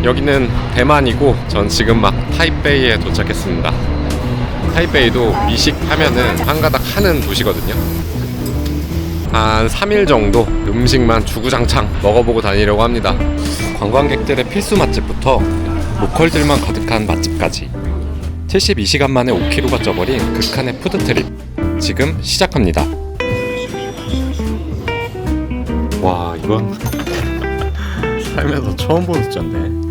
여기는 대만이고 전 지금 막 타이베이에 도착했습니다. 타이베이도 미식 하면은 한가닥 하는 도시거든요. 한 3일 정도 음식만 주구장창 먹어보고 다니려고 합니다. 관광객들의 필수 맛집부터 로컬들만 가득한 맛집까지 72시간 만에 5kg가 쪄버린 극한의 푸드트립 지금 시작합니다. 와, 이건 살면서 처음 보는 숫자인데.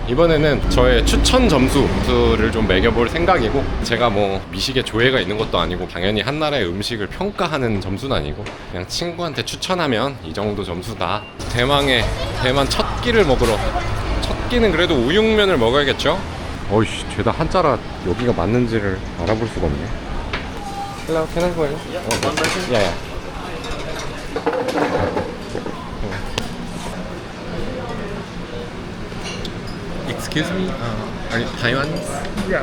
이번에는 저의 추천 점수를 좀 매겨볼 생각이고, 제가 뭐 미식에 조예가 있는 것도 아니고 당연히 한 나라의 음식을 평가하는 점수는 아니고 그냥 친구한테 추천하면 이 정도 점수다. 대만 첫 끼를 먹으러, 첫 끼는 그래도 우육면을 먹어야겠죠? 어이씨, 죄다 한자라 여기가 맞는지를 알아볼 수가 없네. Hello, can I go in? Yeah. Excuse me, are you Taiwanese? Yeah.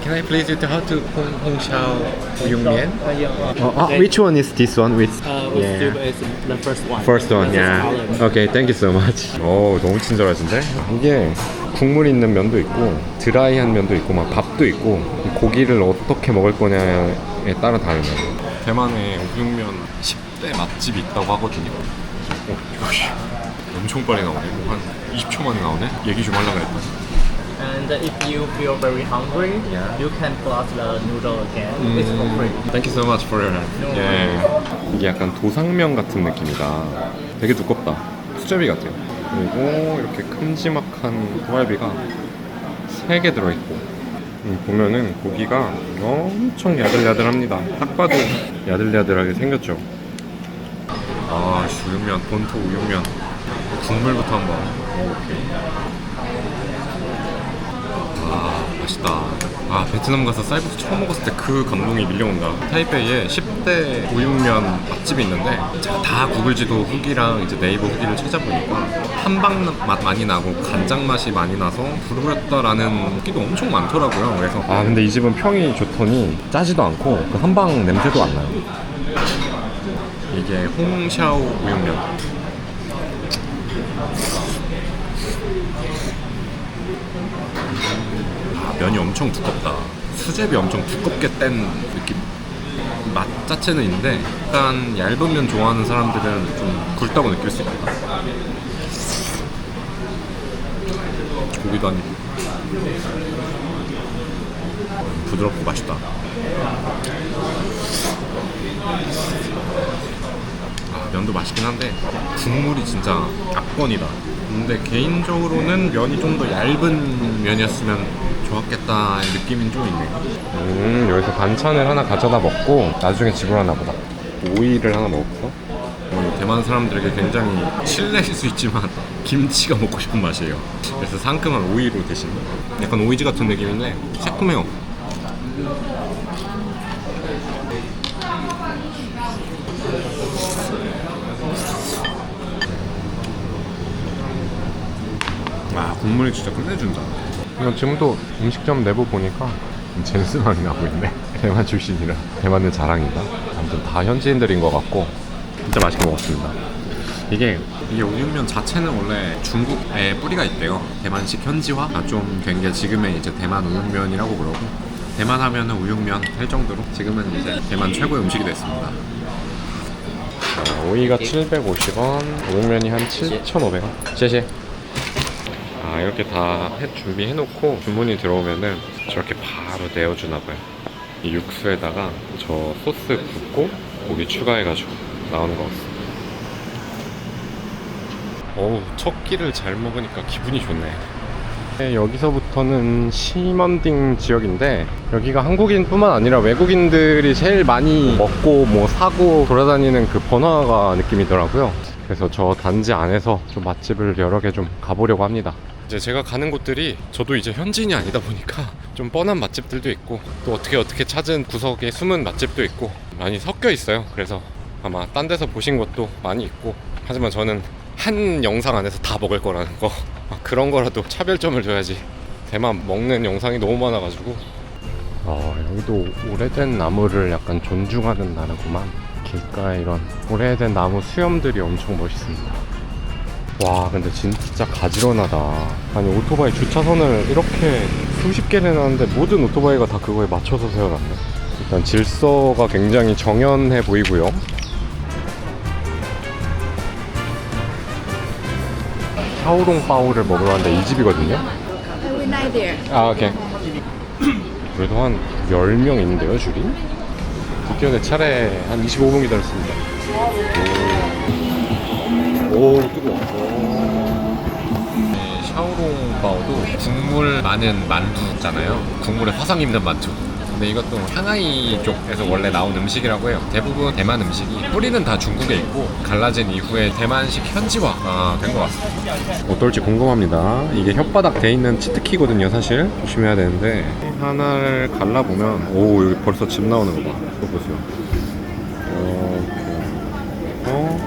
Can I please you to how to Hong Xiao Uyungmian? Yeah. Which one is this one? Which? With soup is the first one. First one, This is yeah. olive. Okay, thank you so much. 오, 너무 친절하신데? 이게 국물 있는 면도 있고 드라이한 면도 있고 막 밥도 있고 고기를 어떻게 먹을 거냐에 따라 다르네요. 대만에 우육면 10대 맛집이 있다고 하거든요. 엄청 빨리 나오네. 한 20초 만에 나오네. 얘기 좀 하려고 했다. And if you feel very hungry, Yeah. you can plus the noodle again. It's for free. Thank you so much for your help. No 예. 이게 약간 도상면 같은 느낌이다. 되게 두껍다. 수제비 같아요. 그리고 이렇게 큼지막한 소갈비가 3개 들어있고, 보면은 고기가 엄청 야들야들합니다. 딱 봐도 야들야들하게 생겼죠. 아, 우육면, 본토 우육면. 국물부터 한번 먹어볼게요. 아, 맛있다. 아, 베트남 가서 쌀국수 처음 먹었을 때 그 감동이 밀려온다. 타이베이에 10대 우육면 맛집이 있는데 제가 다 구글 지도 후기랑 이제 네이버 후기를 찾아보니까 한방 맛 많이 나고 간장 맛이 많이 나서 부르렀다라는 후기도 엄청 많더라고요. 그래서 아, 근데 이 집은 평이 좋더니 짜지도 않고 그 한방 냄새도 안 나요. 이게 홍샤오 우육면. 면이 엄청 두껍다. 수제비 엄청 두껍게 뗀 느낌. 맛 자체는 있는데 약간 얇은 면 좋아하는 사람들은 좀 굵다고 느낄 수 있다. 고기도 한 입. 부드럽고 맛있다. 면도 맛있긴 한데 국물이 진짜 압권이다. 근데 개인적으로는 면이 좀 더 얇은 면이었으면 좋았겠다의 느낌은 좀 있네. 여기서 반찬을 하나 가져다 먹고 나중에 집으로 하나 보다. 오이를 하나 먹었어. 대만 사람들에게 굉장히 실례일 수 있지만 김치가 먹고 싶은 맛이에요. 그래서 상큼한 오이로 대신 약간 오이지 같은 느낌인데 새콤해요. 아, 국물이 진짜 끝내준다. 이건 지금도 음식점 내부 보니까 젠스만이 나고 있네. 대만 출신이라 대만은 자랑이다. 아무튼 다 현지인들인 것 같고 진짜 맛있게 먹었습니다. 이게 우육면 자체는 원래 중국에 뿌리가 있대요. 대만식 현지화 좀 된 게 지금의 이제 대만 우육면이라고 그러고, 대만 하면은 우육면 할 정도로 지금은 이제 대만 최고의 음식이 됐습니다. 오이가 750원, 우육면이 한 7,500원.谢谢. 아, 이렇게 다 준비해놓고 주문이 들어오면은 저렇게 바로 내어주나봐요. 이 육수에다가 저 소스 붓고 고기 추가해가지고 나오는 것 같습니다. 어우, 첫 끼를 잘 먹으니까 기분이 좋네. 네, 여기서부터는 시먼딩 지역인데 여기가 한국인뿐만 아니라 외국인들이 제일 많이 먹고 뭐 사고 돌아다니는 그 번화가 느낌이더라고요. 그래서 저 단지 안에서 좀 맛집을 여러 개 좀 가보려고 합니다. 이제 제가 가는 곳들이 저도 이제 현지인이 아니다 보니까 좀 뻔한 맛집들도 있고 또 어떻게 찾은 구석에 숨은 맛집도 있고 많이 섞여 있어요. 그래서 아마 딴 데서 보신 것도 많이 있고, 하지만 저는 한 영상 안에서 다 먹을 거라는 거, 그런 거라도 차별점을 줘야지. 대만 먹는 영상이 너무 많아가지고. 여기도 오래된 나무를 약간 존중하는 나라구만. 길가에 이런 오래된 나무 수염들이 엄청 멋있습니다. 와 근데 진짜 가지런하다. 아니 오토바이 주차선을 이렇게 수십 개를 해놨는데 모든 오토바이가 다 그거에 맞춰서 세워놨네. 일단 질서가 굉장히 정연해 보이고요. 샤오롱바오를 먹으러 왔는데 이 집이거든요. Every night there. 아 오케이. 그래도 한 10명 있는데요 줄이? 드디어 내 차례. 한 25분 기다렸습니다. 오 뜨거워. 샤오롱바오도 국물 많은 만두잖아요. 국물에 화상 입는 만두. 근데 이것도 상하이 쪽에서 원래 나온 음식이라고 해요. 대부분 대만 음식이 뿌리는 다 중국에 있고 갈라진 이후에 대만식 현지화 된 것 같습니다. 어떨지 궁금합니다. 이게 혓바닥 돼 있는 치트키거든요 사실. 조심해야 되는데 하나를 갈라보면 오 여기 벌써 집 나오는 거 봐. 이거 보세요. 이렇게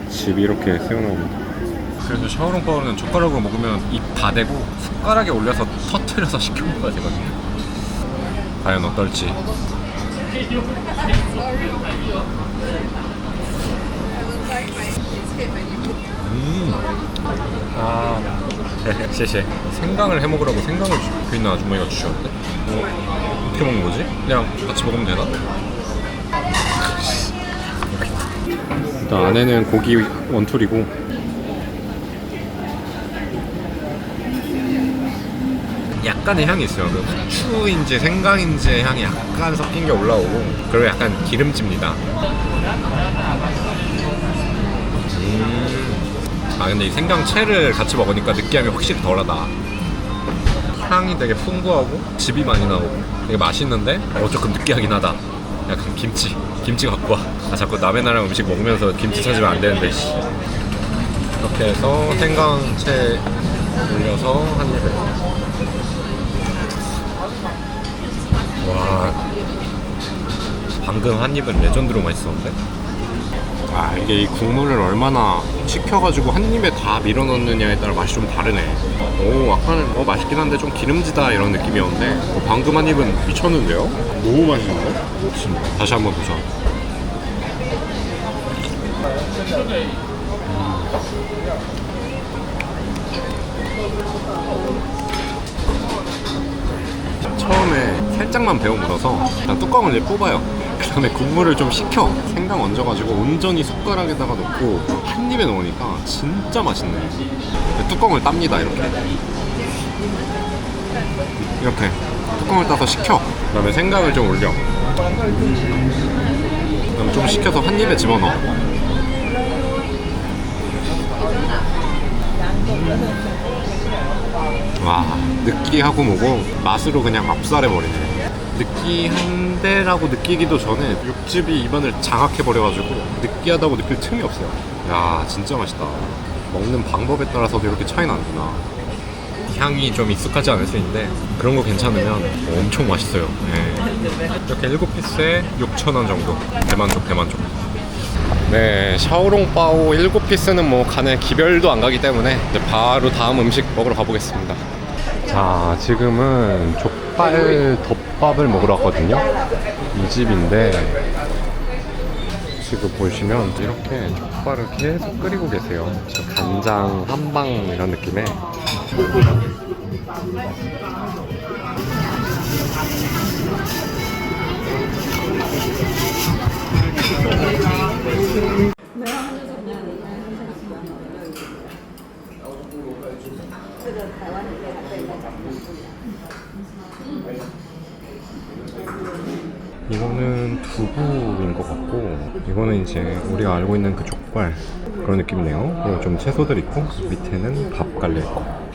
집이 이렇게 새어나옵니다. 그래서 샤오롱바오는 젓가락으로 먹으면 입 다 대고 숟가락에 올려서 터트려서 시켜 먹어야 되거든요. 과연 어떨지.谢谢. 생강을 해먹으라고 생강을 그 있는 아주머니가 주셨는데 어떻게 먹는 거지? 그냥 같이 먹으면 되나? 일단 안에는 고기 원툴이고 약간의 향이 있어요. 그 후추인지 생강인지 향이 약간 섞인 게 올라오고 그리고 약간 기름집니다. 근데 이 생강채를 같이 먹으니까 느끼함이 확실히 덜하다. 향이 되게 풍부하고 즙이 많이 나오고 되게 맛있는데 조금 느끼하긴 하다. 약간 김치 갖고 와. 자꾸 남의 나라 음식 먹으면서 김치 찾으면 안 되는데 이렇게 해서 생강채 올려서 한 입에. 와 방금 한 입은 레전드로 맛있었는데. 이게 이 국물을 얼마나 식혀가지고 한 입에 다 밀어넣느냐에 따라 맛이 좀 다르네. 오 아까는 맛있긴 한데 좀 기름지다 이런 느낌이었는데 방금 한 입은 미쳤는데요? 너무 맛있는데? 다시 한번 보자. 처음에 살짝만 배워 물어서 일단 뚜껑을 이제 뽑아요. 그 다음에 국물을 좀 식혀 생강 얹어가지고 온전히 숟가락에다가 넣고 한 입에 넣으니까 진짜 맛있네. 뚜껑을 땁니다. 이렇게 뚜껑을 따서 식혀. 그 다음에 생강을 좀 올려. 그다음 좀 식혀서 한 입에 집어넣어. 와 느끼하고 뭐고 맛으로 그냥 압살해버리네. 느끼한데라고 느끼기도 전에 육즙이 입안을 장악해버려가지고 느끼하다고 느낄 틈이 없어요. 야 진짜 맛있다. 먹는 방법에 따라서도 이렇게 차이 나는구나. 향이 좀 익숙하지 않을 수 있는데 그런 거 괜찮으면 엄청 맛있어요. 이렇게 7피스에 6,000원 정도. 대만족. 네, 샤오롱바오 7피스는 뭐 간에 기별도 안 가기 때문에 이제 바로 다음 음식 먹으러 가보겠습니다. 자, 지금은 족발 덮밥을 먹으러 왔거든요. 이 집인데 지금 보시면 이렇게 족발을 계속 끓이고 계세요. 간장 한방 이런 느낌에. 이거는 두부인 것 같고 이거는 이제 우리가 알고 있는 그 족발 그런 느낌이네요. 그리고 좀 채소들 있고 밑에는 밥 깔려있고.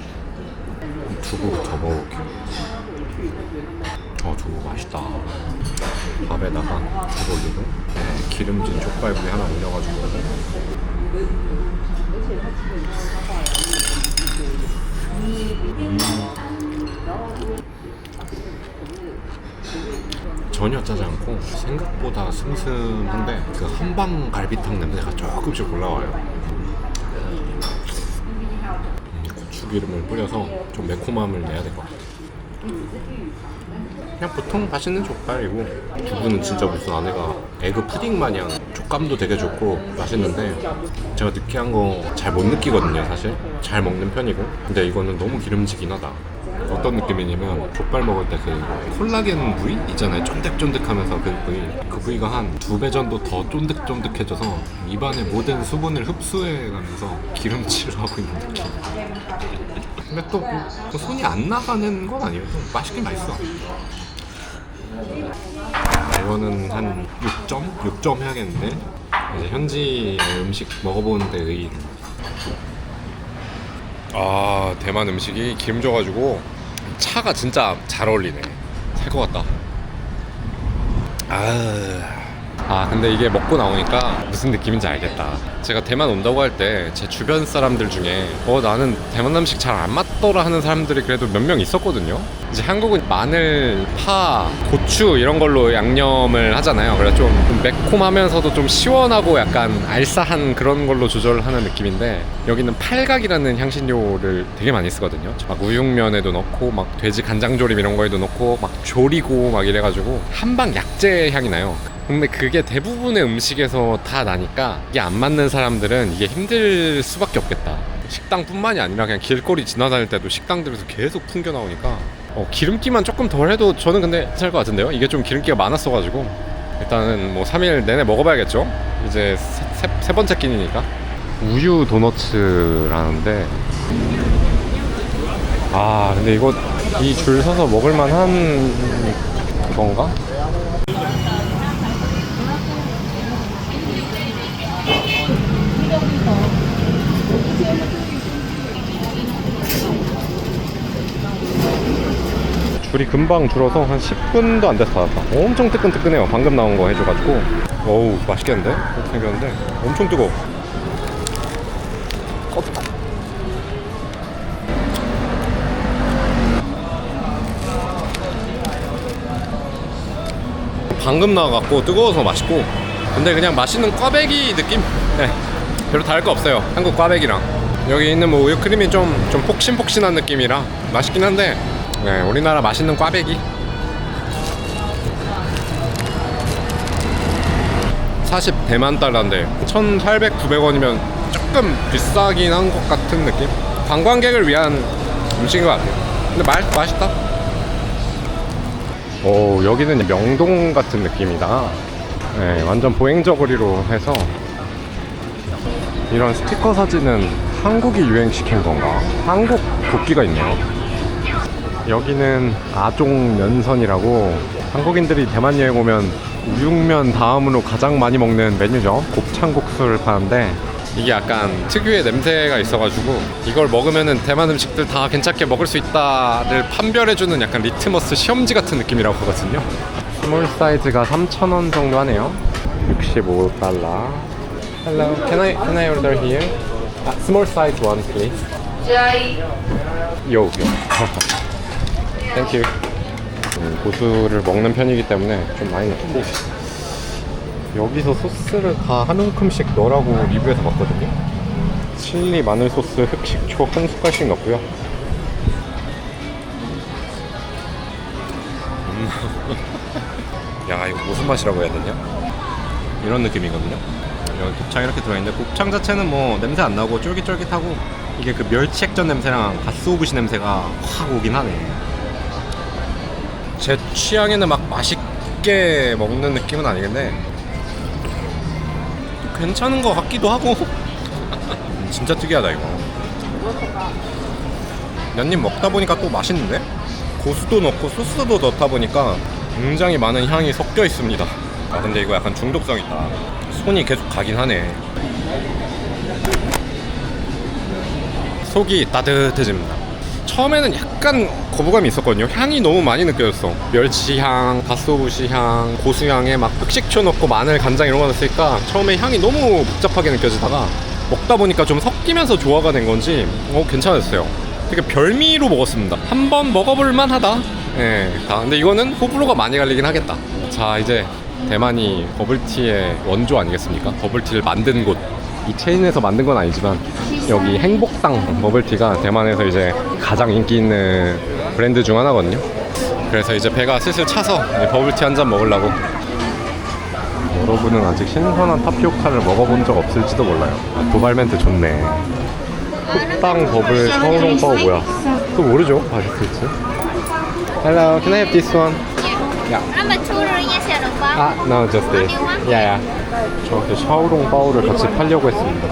두부부터 먹어볼게요. 두부 맛있다. 밥에다가 두부 올리고 기름진 족발구이 하나 올려가지고 전혀 짜지 않고 생각보다 슴슴한데 그 한방 갈비탕 냄새가 조금씩 올라와요. 고추기름을 뿌려서 좀 매콤함을 내야 될 것 같아요. 그냥 보통 맛있는 족발이고 두부는 진짜 무슨 안에가 에그 푸딩 마냥 촉감도 되게 좋고 맛있는데 제가 느끼한 거 잘 못 느끼거든요 사실. 잘 먹는 편이고 근데 이거는 너무 기름지긴 하다. 어떤 느낌이냐면 족발 먹을 때 그 콜라겐 부위 있잖아요. 쫀득쫀득하면서 그 부위가 한 2배 정도 더 쫀득쫀득해져서 입안의 모든 수분을 흡수해가면서 기름칠을 하고 있는 느낌. 근데 또 그 손이 안 나가는 건 아니에요. 또 맛있긴 맛있어. 이거는 한 6점? 6점 해야겠는데 이제 현지 음식 먹어보는데 의의. 아 대만 음식이 기름져가지고 차가 진짜 잘 어울리네. 살 것 같다. 아 근데 이게 먹고 나오니까 무슨 느낌인지 알겠다. 제가 대만 온다고 할 때 제 주변 사람들 중에 나는 대만 음식 잘 안 맞더라 하는 사람들이 그래도 몇 명 있었거든요. 이제 한국은 마늘, 파, 고추 이런 걸로 양념을 하잖아요. 그래서 좀 매콤하면서도 좀 시원하고 약간 알싸한 그런 걸로 조절하는 느낌인데 여기는 팔각이라는 향신료를 되게 많이 쓰거든요. 막 우육면에도 넣고 막 돼지 간장조림 이런 거에도 넣고 막 조리고 막 이래가지고 한방 약재 향이 나요. 근데 그게 대부분의 음식에서 다 나니까 이게 안 맞는 사람들은 이게 힘들 수밖에 없겠다. 식당뿐만이 아니라 그냥 길거리 지나다닐 때도 식당들에서 계속 풍겨 나오니까 기름기만 조금 덜 해도 저는 근데 괜찮을 것 같은데요. 이게 좀 기름기가 많았어가지고 일단은 뭐 3일 내내 먹어봐야겠죠. 이제 세 번째 끼니니까. 우유 도너츠라는데 근데 이거 이 줄 서서 먹을만한 건가? 줄이 금방 줄어서 한 10분도 안 돼서 닫았다. 엄청 뜨끈뜨끈해요. 방금 나온 거 해줘가지고. 어우 맛있겠는데? 이렇게 생겼는데 엄청 뜨거워. 껐다. 방금 나와갖고 뜨거워서 맛있고 근데 그냥 맛있는 꽈배기 느낌? 네 별로 다를 거 없어요. 한국 꽈배기랑 여기 있는 뭐 우유 크림이 좀 폭신폭신한 느낌이라 맛있긴 한데 네, 우리나라 맛있는 꽈배기 40 대만 달러인데 1,800, 900원이면 조금 비싸긴 한 것 같은 느낌? 관광객을 위한 음식인 것 같아요. 근데 맛있다. 여기는 명동 같은 느낌이다. 네, 완전 보행저거리로 해서 이런 스티커 사진은 한국이 유행시킨 건가? 한국 국기가 있네요. 여기는 아종 면선이라고 한국인들이 대만 여행 오면 우육면 다음으로 가장 많이 먹는 메뉴죠. 곱창국수를 파는데 이게 약간 특유의 냄새가 있어가지고 이걸 먹으면은 대만 음식들 다 괜찮게 먹을 수 있다를 판별해주는 약간 리트머스 시험지 같은 느낌이라고 하거든요. 스몰 사이즈가 3,000원 정도 하네요. 65달러. Hello, can I order here? Small size one, please. Yo. Thank you. 고수를 먹는 편이기 때문에 좀 많이 넣고 여기서 소스를 다 한 움큼씩 넣으라고 리뷰에서 봤거든요. 칠리, 마늘 소스, 흑식초 한 숟갈씩 넣고요. 야 이거 무슨 맛이라고 해야 되냐? 이런 느낌이거든요. 여기 곱창 이렇게 들어있는데 곱창 자체는 뭐 냄새 안 나고 쫄깃쫄깃하고 이게 그 멸치 액젓 냄새랑 갓소부시 냄새가 확 오긴 하네. 제 취향에는 막 맛있게 먹는 느낌은 아니겠네. 괜찮은 것 같기도 하고. 진짜 특이하다 이거. 몇 입 먹다 보니까 또 맛있는데? 고수도 넣고 소스도 넣다 보니까 굉장히 많은 향이 섞여 있습니다. 근데 이거 약간 중독성 있다. 손이 계속 가긴 하네. 속이 따뜻해집니다. 처음에는 약간 거부감이 있었거든요. 향이 너무 많이 느껴졌어. 멸치향, 갓소부시향, 고수향에 막 흑식초 넣고 마늘, 간장 이런 거 넣었으니까 처음에 향이 너무 복잡하게 느껴지다가 먹다 보니까 좀 섞이면서 조화가 된 건지 괜찮았어요. 되게 별미로 먹었습니다. 한번 먹어볼만 하다. 예. 근데 이거는 호불호가 많이 갈리긴 하겠다. 자 이제 대만이 버블티의 원조 아니겠습니까? 버블티를 만든 곳. 이 체인에서 만든 건 아니지만 여기 행복상 버블티가 대만에서 이제 가장 인기 있는 브랜드 중 하나거든요. 그래서 이제 배가 슬슬 차서 이제 버블티 한 잔 먹으려고. 여러분은 아직 신선한 타피오카를 먹어본 적 없을지도 몰라요. 도발 멘트 좋네. 흑당 버블 샤오롱바오 뭐야? 또 모르죠? 바게트츠. Hello, can I have this one? Yeah. I'm a tutor, yes, I don't know. No, just this. Yeah, yeah. 저한테 샤오롱바오를 같이 팔려고 했습니다.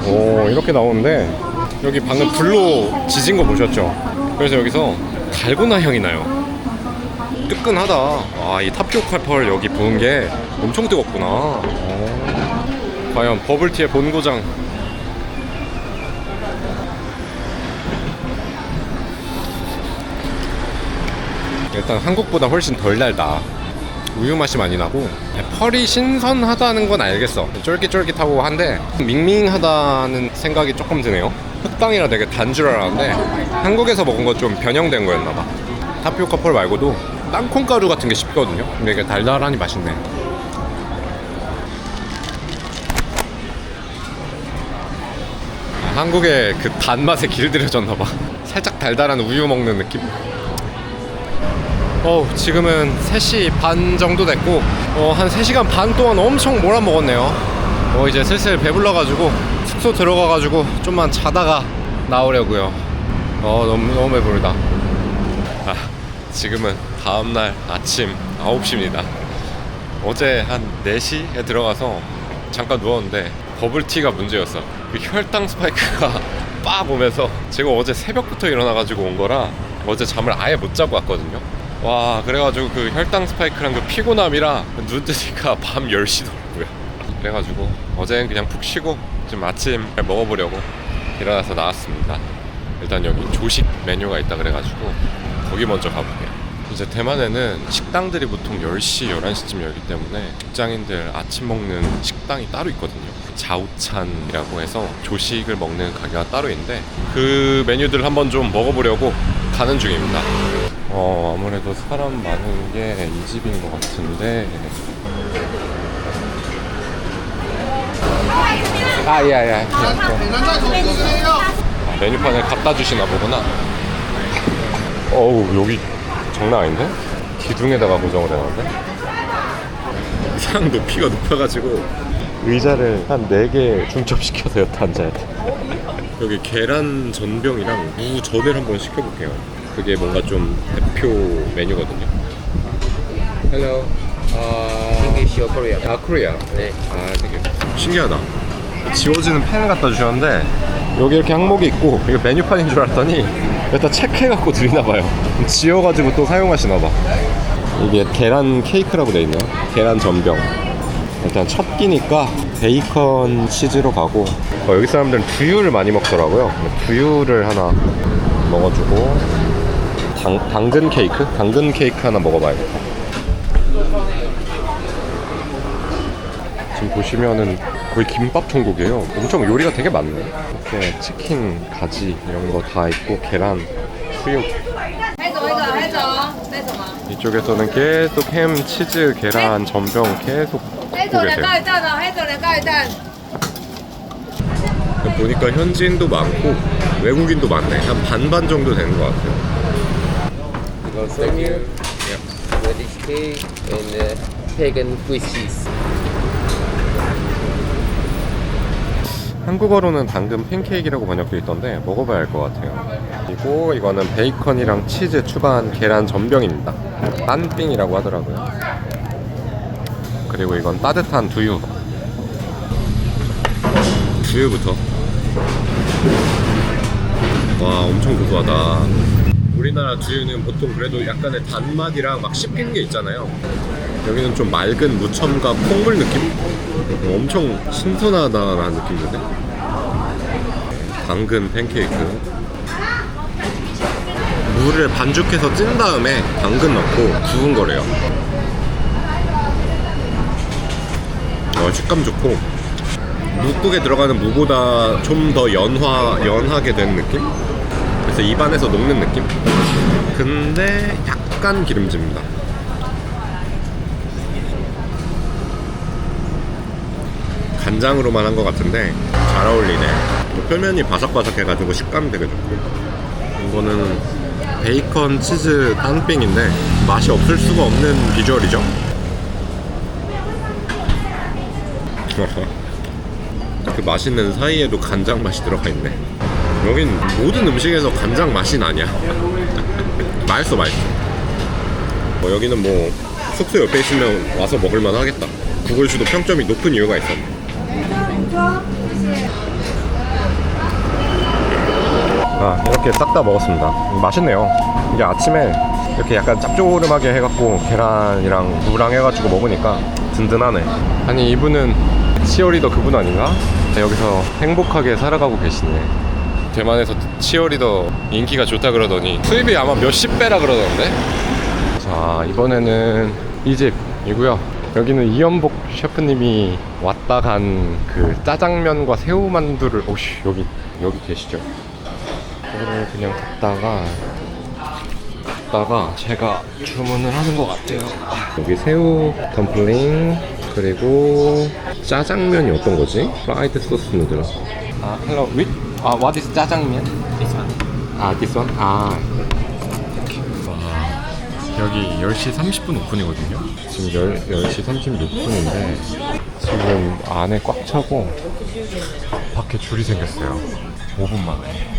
오, 이렇게 나오는데 여기 방금 불로 지진 거 보셨죠? 그래서 여기서 달고나 향이 나요. 뜨끈하다. 아, 이 타피오카 펄 여기 부은 게 엄청 뜨겁구나. 오. 과연 버블티의 본고장. 일단 한국보다 훨씬 덜 달다. 우유 맛이 많이 나고 펄이 신선하다는 건 알겠어. 쫄깃쫄깃하고 한데 밍밍하다는 생각이 조금 드네요. 흑당이라 되게 단 줄 알았는데 한국에서 먹은 건 좀 변형된 거였나봐. 타피오카 펄 말고도 땅콩가루 같은 게 씹거든요. 근데 이게 달달하니 맛있네. 한국의 그 단맛에 길들여졌나봐. 살짝 달달한 우유 먹는 느낌? 지금은 3시 반 정도 됐고 한 3시간 반 동안 엄청 몰아먹었네요. 이제 슬슬 배불러가지고 숙소 들어가가지고 좀만 자다가 나오려고요. 너무 배부르다. 지금은 다음날 아침 9시입니다. 어제 한 4시에 들어가서 잠깐 누웠는데 버블티가 문제였어. 그 혈당 스파이크가 빡 오면서 제가 어제 새벽부터 일어나가지고 온 거라 어제 잠을 아예 못 자고 왔거든요. 와, 그래가지고 그 혈당 스파이크랑 그 피곤함이랑 눈 뜨니까 밤 10시더라고요. 그래가지고 어제는 그냥 푹 쉬고 지금 아침 먹어보려고 일어나서 나왔습니다. 일단 여기 조식 메뉴가 있다 그래가지고 거기 먼저 가볼게요. 이제 대만에는 식당들이 보통 10시, 11시쯤 열기 때문에 직장인들 아침 먹는 식당이 따로 있거든요. 자우찬이라고 해서 조식을 먹는 가게가 따로 있는데 그 메뉴들을 한번 좀 먹어보려고 가는 중입니다. 아무래도 사람 많은 게 이 집인 것 같은데. 야야. 메뉴판을 갖다 주시나 보구나. 여기 장난 아닌데? 기둥에다가 고정을 해놨는데? 이상 높이가 높아가지고 의자를 한 4개 중첩시켜서 여태 앉아야 돼. 여기 계란 전병이랑 무 전을 한번 시켜볼게요. 그게 뭔가 좀 대표 메뉴거든요. Hello. English or Korean? Korea. 네. 되게 신기하다. 지워지는 펜을 갖다 주셨는데 여기 이렇게 항목이 있고 이거 메뉴판인 줄 알았더니 여기다 체크해갖고 드리나봐요. 지워가지고 또 사용하시나봐. 이게 계란 케이크라고 돼있네요. 계란 전병. 일단 첫 끼니까 베이컨 치즈로 가고 여기 사람들은 두유를 많이 먹더라고요. 두유를 하나 먹어주고 당근 케이크? 당근 케이크 하나 먹어봐야겠다. 지금 보시면은 거의 김밥 천국이에요. 엄청 요리가 되게 많네. 이렇게 치킨, 가지 이런 거 다 있고 계란, 수육. 이쪽에서는 계속 햄, 치즈, 계란, 전병 계속 굽고 계세요. 보니까 현지인도 많고 외국인도 많네. 한 반반 정도 되는 것 같아요. Thank you. Radish cake and pagan Swiss cheese. 한국어로는 당근 팬케이크라고 번역되어 있던데 먹어봐야 할 것 같아요. 그리고 이거는 베이컨이랑 치즈 추가한 계란 전병입니다. 딴띵이라고 하더라고요. 그리고 이건 따뜻한 두유. 두유부터. 와, 엄청 고소하다. 우리나라 두유는 보통 그래도 약간의 단맛이랑 막 씹히는 게 있잖아요. 여기는 좀 맑은 무첨가 콩물 느낌? 엄청 신선하다라는 느낌인데. 당근 팬케이크. 물을 반죽해서 찐 다음에 당근 넣고 구운 거래요. 식감 좋고 묵국에 들어가는 무보다 좀 더 연하게 된 느낌? 그래서 입안에서 녹는 느낌? 근데 약간 기름집니다. 간장으로만 한 것 같은데 잘 어울리네. 표면이 바삭바삭해가지고 식감이 되게 좋고, 이거는 베이컨 치즈 땅빙인데 맛이 없을 수가 없는 비주얼이죠. 그 맛있는 사이에도 간장 맛이 들어가 있네. 여긴 모든 음식에서 간장 맛이 나냐. 맛있어. 여기는 뭐 숙소 옆에 있으면 와서 먹을만 하겠다. 구글슈도 평점이 높은 이유가 있어. 이렇게 싹 다 먹었습니다. 맛있네요. 이게 아침에 이렇게 약간 짭조름하게 해갖고 계란이랑 무랑 해가지고 먹으니까 든든하네. 아니, 이분은 치어리더 그분 아닌가? 여기서 행복하게 살아가고 계시네. 대만에서 치어리더 인기가 좋다 그러더니 수입이 아마 몇십 배라 그러던데. 자, 이번에는 이 집이고요. 여기는 이연복 셰프님이 왔다 간 그 짜장면과 새우만두를, 오씨, 여기 계시죠? 이거를 그냥 갔다가 제가 주문을 하는 것 같아요. 여기 새우 덤플링, 그리고 짜장면이 어떤 거지? 프라이드 소스 누들. hello, what is 짜장면? This one. this one? 여기 10시 30분 오픈이거든요. 지금 10시 36분인데 지금 안에 꽉 차고 밖에 줄이 생겼어요. 5분 만에.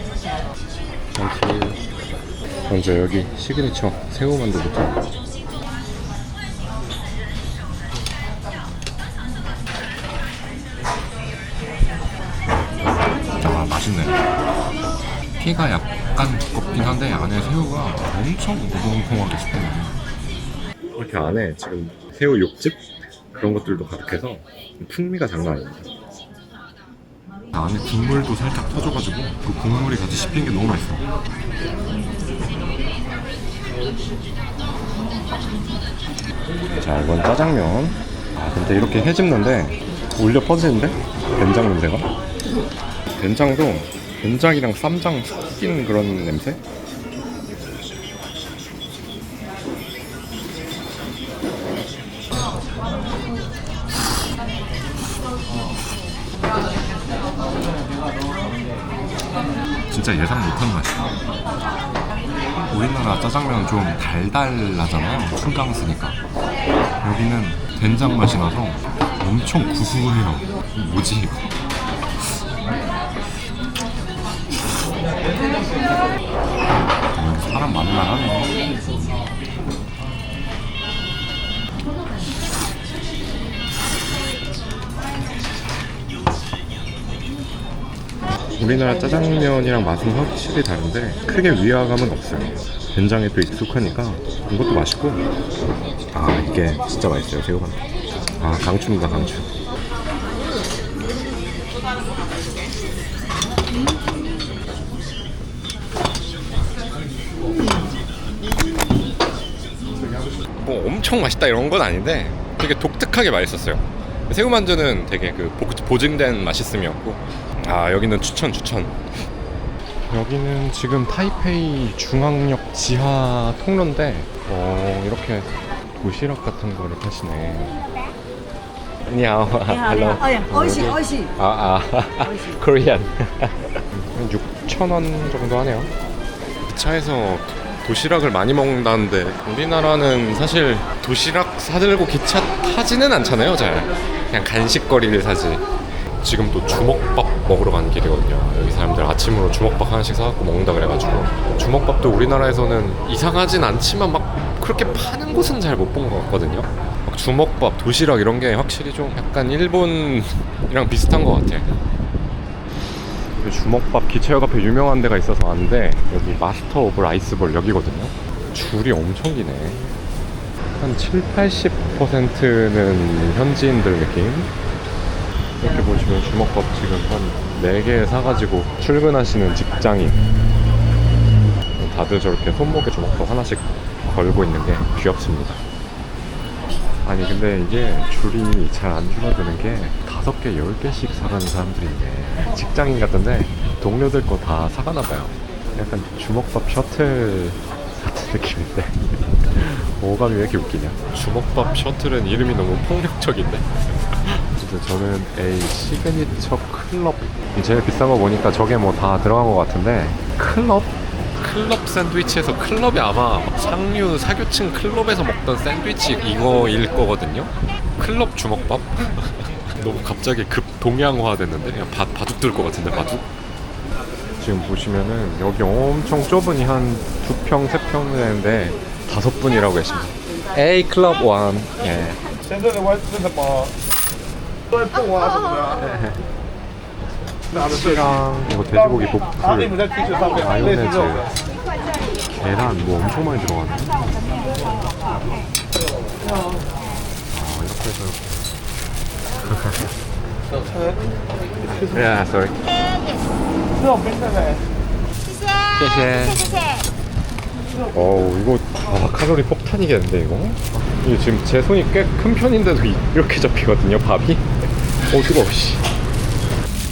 먼저 여기 시그니처 새우만두부터. 맛있네. 피가 약간 두껍긴 한데 안에 새우가 엄청 우동통하게 씹히네. 이렇게 안에 지금 새우 육즙 그런 것들도 가득해서 풍미가 장난 아닙니다. 안에 국물도 살짝 터져가지고 그 국물이 같이 씹힌 게 너무 맛있어. 자, 이건 짜장면. 근데 이렇게 해집는데 올려 퍼지는데? 된장 냄새가? 된장도 된장이랑 쌈장 섞인 그런 냄새? 진짜 예상 못한 맛이야. 우리나라 짜장면은 좀 달달하잖아요. 풀강 쓰니까. 여기는 된장 맛이 나서 엄청 구수해요. 뭐지 이거? 사람 만날 하네. 우리나라 짜장면이랑 맛은 확실히 다른데 크게 위화감은 없어요. 된장에 또 익숙하니까 이것도 맛있고. 이게 진짜 맛있어요, 새우가. 강추입니다, 강추. 뭐 엄청 맛있다 이런 건 아닌데 되게 독특하게 맛있었어요. 새우만두는 되게 그 보증된 맛있음이었고, 여기는 추천. 여기는 지금 타이페이 중앙역 지하 통로인데 이렇게 도시락 같은 거를 파시네. 안녕. 헬로. 어이시. 코리안. 6,000원 정도 하네요. 차에서 도시락을 많이 먹는다는데 우리나라는 사실 도시락 사들고 기차 타지는 않잖아요. 잘 그냥 간식거리를 사지. 지금 또 주먹밥 먹으러 가는 길이거든요. 여기 사람들 아침으로 주먹밥 하나씩 사갖고 먹는다 그래가지고. 주먹밥도 우리나라에서는 이상하진 않지만 막 그렇게 파는 곳은 잘 못 본 것 같거든요. 막 주먹밥, 도시락 이런 게 확실히 좀 약간 일본이랑 비슷한 것 같아. 주먹밥 기차역 앞에 유명한 데가 있어서 왔는데 여기 마스터 오브 라이스볼 여기거든요. 줄이 엄청 기네. 한 70-80%는 현지인들 느낌. 이렇게 보시면 주먹밥 지금 한 4개 사가지고 출근하시는 직장인, 다들 저렇게 손목에 주먹밥 하나씩 걸고 있는 게 귀엽습니다. 아니 근데 이게 줄이 잘 안 줄어드는 게 5개, 10개씩 사가는 사람들이 있네. 직장인 같던데 동료들 거 다 사가나봐요. 약간 주먹밥 셔틀 같은 느낌인데 어감이 왜 이렇게 웃기냐. 주먹밥 셔틀은 이름이 너무 폭력적인데. 그래서 저는 A 시그니처 클럽, 제일 비싼 거 보니까 저게 뭐 다 들어간 것 같은데, 클럽 샌드위치에서 클럽이 아마 상류 사교층 클럽에서 먹던 샌드위치 이거일 거거든요. 클럽 주먹밥? 너무 갑자기 급 동양화 됐는데, 그냥 바둑 들 것 같은데. 바둑? 지금 보시면은 여기 엄청 좁으니 한 2평, 3평 되는데 5분이라고 계십니다. A 클럽 1. 예. 现在的我是什么？在蹦啊什么的啊。 치랑 이거 돼지고기 볶음, 啊，你们在 T 恤上面类似 마요네즈, 这种的。 계란 뭐 엄청 많이 들어가네. 이렇게 해서 Yeah, sorry. 这种冰的嘞。谢谢， 谢谢。 谢谢。 어우, 이거 칼로리 폭탄이겠는데 이거? 이게 지금 제 손이 꽤 큰 편인데도 이렇게 잡히거든요, 밥이. 뜨거워. 씨.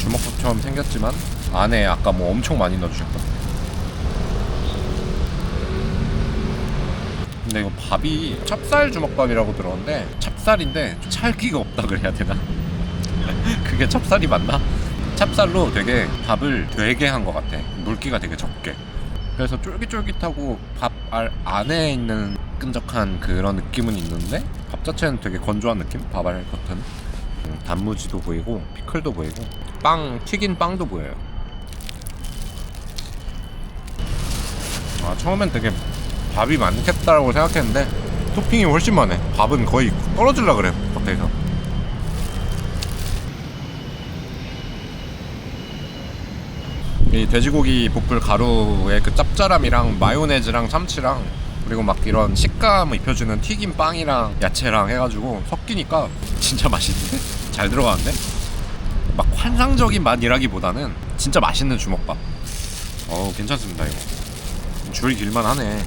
주먹밥처럼 생겼지만 안에 아까 뭐 엄청 많이 넣어주셨거든요. 근데 이거 밥이 찹쌀 주먹밥이라고 들었는데, 찹쌀인데 찰기가 없다 그래야 되나? 그게 찹쌀이 맞나? 찹쌀로 되게 밥을 되게 한 것 같아. 물기가 되게 적게. 그래서 쫄깃쫄깃하고 밥 안에 있는 끈적한 그런 느낌은 있는데, 밥 자체는 되게 건조한 느낌? 밥알 겉은. 단무지도 보이고 피클도 보이고 튀긴 빵도 보여요. 처음엔 되게 밥이 많겠다라고 생각했는데 토핑이 훨씬 많네. 밥은 거의 떨어질라 그래, 겉에서. 이 돼지고기 볶을 가루의 그 짭짤함이랑 마요네즈랑 참치랑 그리고 막 이런 식감 입혀주는 튀김 빵이랑 야채랑 해가지고 섞이니까 진짜 맛있는데? 잘 들어가는데? 막 환상적인 맛이라기보다는 진짜 맛있는 주먹밥. 괜찮습니다 이거. 줄이 길만 하네.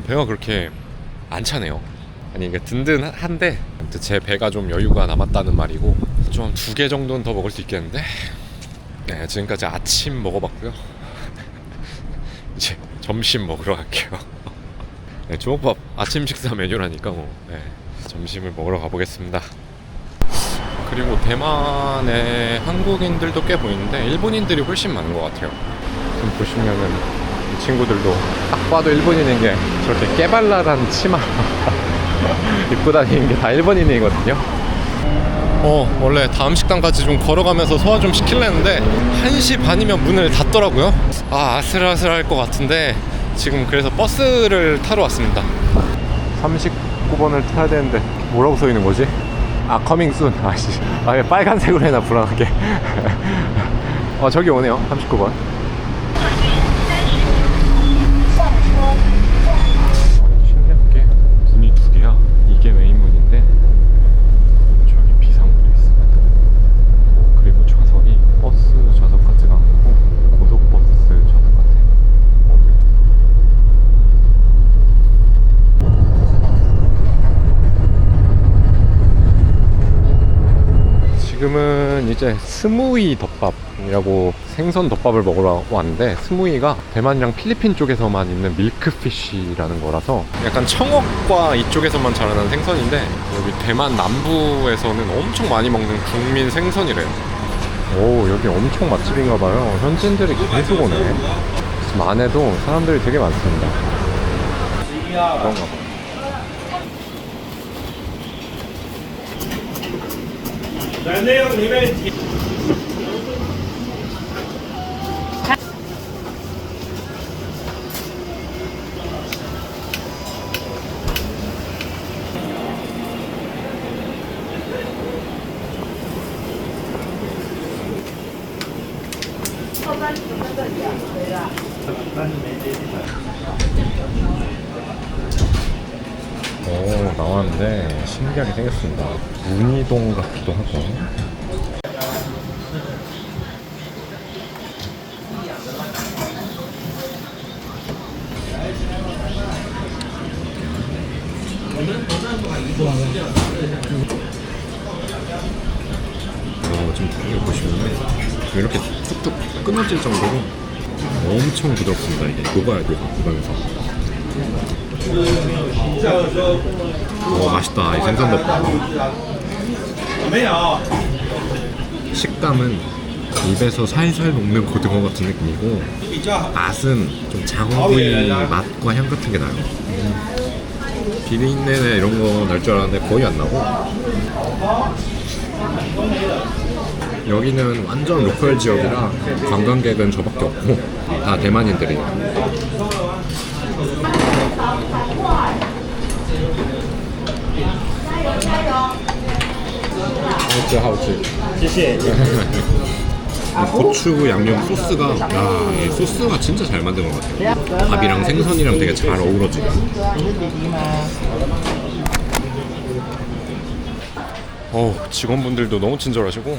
배가 그렇게 안 차네요. 아니, 이게 든든한데 제 배가 좀 여유가 남았다는 말이고, 좀 2개 정도는 더 먹을 수 있겠는데. 네, 지금까지 아침 먹어봤고요. 이제 점심 먹으러 갈게요. 네, 주먹밥 아침 식사 메뉴라니까 뭐. 네, 점심을 먹으러 가보겠습니다. 그리고 대만에 한국인들도 꽤 보이는데 일본인들이 훨씬 많은 것 같아요. 지금 보시면은 이 친구들도 딱 봐도 일본인인 게 저렇게 깨발랄한 치마 입고 다니는 게 다 일본인이거든요. 원래 다음 식당까지 좀 걸어가면서 소화 좀 시키려는데 1시 반이면 문을 닫더라고요. 아슬아슬할 것 같은데 지금 그래서 버스를 타러 왔습니다. 39번을 타야 되는데 뭐라고 써 있는 거지? 커밍 순. 빨간색으로 해놔, 불안하게. 저기 오네요, 39번. 신기한 게 문이 2개야. 이게 메인 문인데 저기 비상구도 있어. 그리고 좌석이 버스 좌석 같지가 않고 고속버스 좌석 같아. 지금은 이제 스무이 덮밥이라고 생선 덮밥을 먹으러 왔는데, 스무이가 대만이랑 필리핀 쪽에서만 있는 밀크피쉬라는 거라서 약간 청억과 이쪽에서만 자라는 생선인데, 여기 대만 남부에서는 엄청 많이 먹는 국민 생선이래요. 여기 엄청 맛집인가봐요. 현지인들이 계속 오네. 지금 안에도 사람들이 되게 많습니다. 그런가봐. 나왔는데 신기하게 생겼습니다. 무늬동 같기도 하고. 지금 이거 보시면 이렇게 툭툭 끊어질 정도로 엄청 부드럽습니다. 이게 녹아요, 녹으면서. 맛있다. 이 생선덮밥. 식감은 입에서 살살 녹는 고등어 같은 느낌이고, 맛은 좀 장어구이 맛과 향 같은 게 나요. 비린내나 이런 거 날 줄 알았는데 거의 안 나고, 여기는 완전 로컬 지역이라 관광객은 저밖에 없고 다 대만인들이에요. 고추 양념 소스가 이 소스가 진짜 잘 만든 것 같아요. 밥이랑 생선이랑 되게 잘 어우러지고. 직원분들도 너무 친절하시고,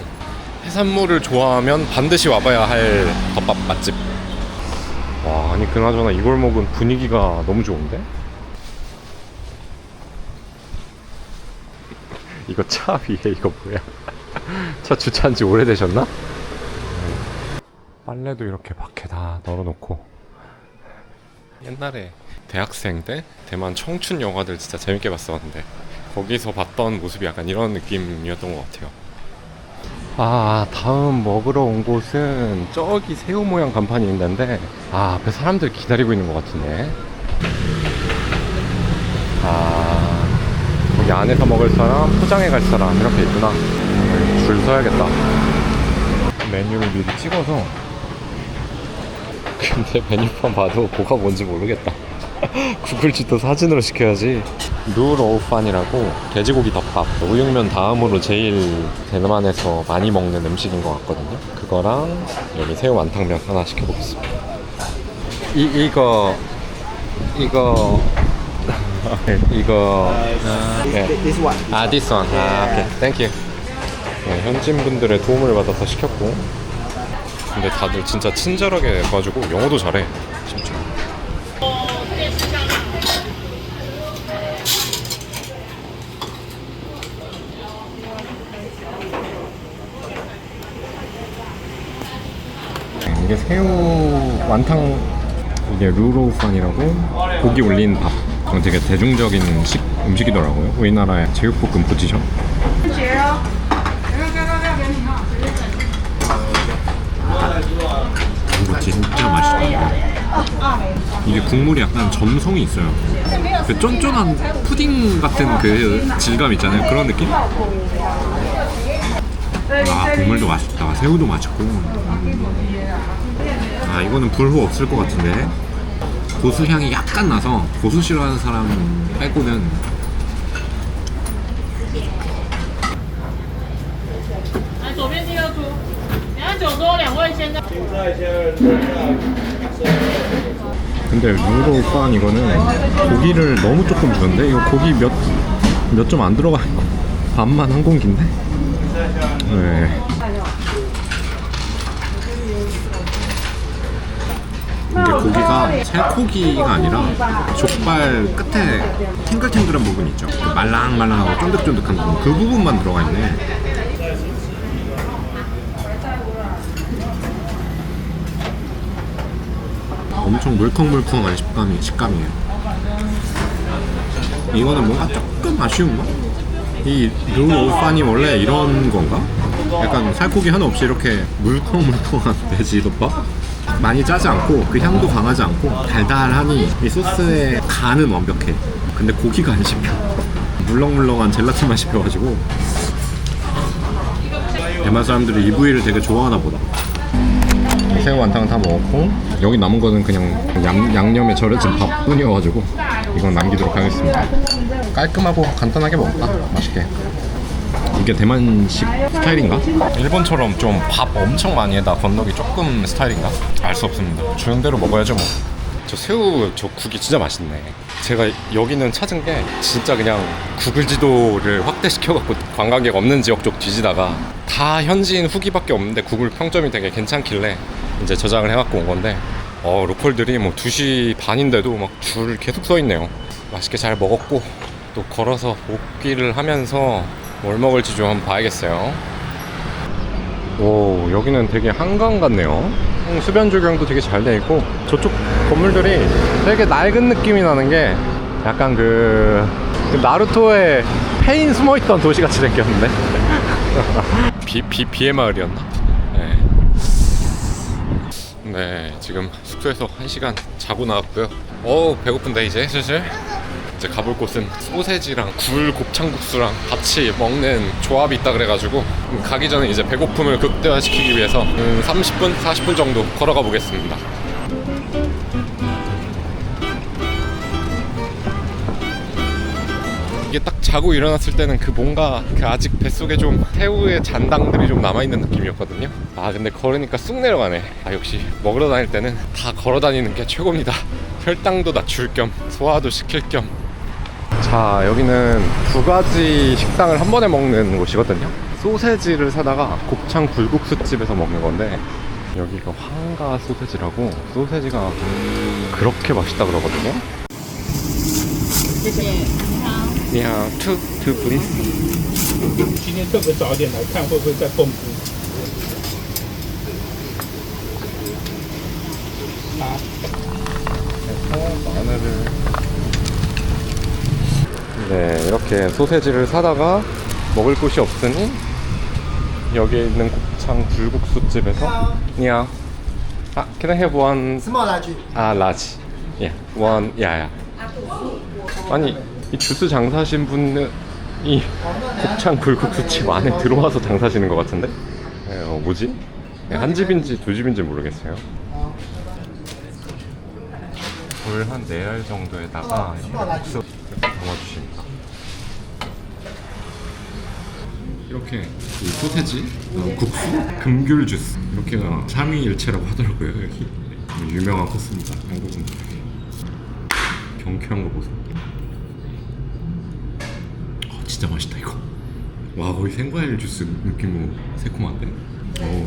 해산물을 좋아하면 반드시 와봐야 할 덮밥 맛집. 와, 아니 그나저나 이 골목은 분위기가 너무 좋은데? 이거 차 위에 이거 뭐야? 차 주차한 지 오래되셨나? 빨래도 이렇게 밖에 다 널어놓고. 옛날에 대학생 때 대만 청춘 영화들 진짜 재밌게 봤었는데 거기서 봤던 모습이 약간 이런 느낌이었던 것 같아요. 다음 먹으러 온 곳은 저기 새우 모양 간판이 있는데 앞에 사람들 기다리고 있는 것 같은데. 거기 안에서 먹을 사람, 포장해 갈 사람 이렇게 있구나. 줄 서야겠다. 메뉴를 미리 찍어서. 근데 메뉴판 봐도 뭐가 뭔지 모르겠다. 구글 지도 사진으로 시켜야지. 누로우판이라고 돼지고기 덮밥, 우육면 다음으로 제일 대만에서 많이 먹는 음식인 것 같거든요. 그거랑 여기 새우 완탕면 하나 시켜보겠습니다. 이거 네. This one. this one. 오케이. 땡큐. 네, 현지인 분들의 도움을 받아서 시켰고, 근데 다들 진짜 친절하게 도와주고 영어도 잘해. 진짜. 이게 새우 완탕, 이게 루로우판이라고 고기 올린 밥. 되게 대중적인 음식이더라고요. 우리나라의 제육볶음 포지션. 이거 진짜 맛있다. 이게 국물이 약간 점성이 있어요. 그 쫀쫀한 푸딩 같은 그 질감 있잖아요. 그런 느낌? 국물도 맛있다. 새우도 맛있고. 이거는 불호 없을 것 같은데. 고수 향이 약간 나서 고수 싫어하는 사람 빼고는. 근데 루로우판 이거는 고기를 너무 조금 주는데, 이거 고기 몇 점 안 들어가 있고 밥만 한 공기인데. 네. 이게 고기가 살코기가 아니라 족발 끝에 탱글탱글한 부분 있죠. 말랑말랑하고 쫀득쫀득한 부분, 그 부분만 들어가 있네. 엄청 물컹물컹한 식감이에요. 이거는 뭔가 조금 아쉬운 거? 이 루오판이 원래 이런 건가? 약간 살코기 하나 없이 이렇게 물컹물컹한 돼지덮밥? 많이 짜지 않고 그 향도 강하지 않고 달달하니 이 소스의 간은 완벽해. 근데 고기가 안 씹혀. 물렁물렁한 젤라틴 맛이 씹혀가지고. 대만 사람들이 이 부위를 되게 좋아하나 보다. 새우 완탕 다 먹었고, 여기 남은 거는 그냥 양념에 절여진 밥뿐이어가지고 이건 남기도록 하겠습니다. 깔끔하고 간단하게 먹었다. 맛있게. 이게 대만식 스타일인가? 일본처럼 좀 밥 엄청 많이 해다 건더기 조금 스타일인가? 알 수 없습니다. 주는 대로 먹어야죠 뭐. 저 새우 저 국이 진짜 맛있네. 제가 여기는 찾은 게 진짜 그냥 구글 지도를 확대시켜갖고 관광객 없는 지역 쪽 뒤지다가 다 현지인 후기밖에 없는데 구글 평점이 되게 괜찮길래 이제 저장을 해갖고 온 건데, 로컬들이 뭐 2시 반인데도 막 줄 계속 서 있네요. 맛있게 잘 먹었고, 또 걸어서 복귀를 하면서 뭘 먹을지 좀 한번 봐야겠어요. 오, 여기는 되게 한강 같네요. 수변 조경도 되게 잘 돼 있고, 저쪽 건물들이 되게 낡은 느낌이 나는 게 약간 그 나루토에 페인 숨어있던 도시같이 생겼는데. 비의 마을이었나? 네. 네, 지금 숙소에서 1시간 자고 나왔고요. 배고픈데 이제 슬슬 이제 가볼 곳은 소세지랑 굴 곱창국수랑 같이 먹는 조합이 있다 그래가지고 가기 전에 이제 배고픔을 극대화시키기 위해서 30분, 40분 정도 걸어가 보겠습니다. 이게 딱 자고 일어났을 때는 그 뭔가 그 아직 뱃속에 좀 새우의 잔당들이 좀 남아있는 느낌이었거든요. 근데 걸으니까 쑥 내려가네. 역시 먹으러 다닐 때는 다 걸어 다니는 게 최고입니다. 혈당도 낮출 겸 소화도 시킬 겸. 자, 여기는 두 가지 식당을 한 번에 먹는 곳이거든요. 소세지를 사다가 곱창 불국수집에서 먹는 건데, 여기가 황가 소세지라고 소세지가 그렇게 맛있다 그러거든요. 你好，two please。今天特别早一点来看，会不会再公布？啊， 마늘을. 네, 이렇게 소세지를 사다가 먹을 곳이 없으니 여기에 있는 곱창 불국수집에서. 니야. Can I have one? Small large. large. Yeah, one. Yeah. 아니, 이 주스 장사하신 분은 이 곱창 불국수집 안에 들어와서 장사하시는 것 같은데? 뭐지? 한 집인지 두 집인지 모르겠어요. 물 한 4알 정도에다가 국수 담아주십니다. 이렇게 이 소세지, 국수, 금귤 주스 이렇게가 삼위일체라고 하더라고요. 여기 유명한 코스입니다. 한국인들에게. 경쾌한 거 보세요. 진짜 맛있다 이거. 와, 거의 생과일 주스 느낌으로 새콤한데?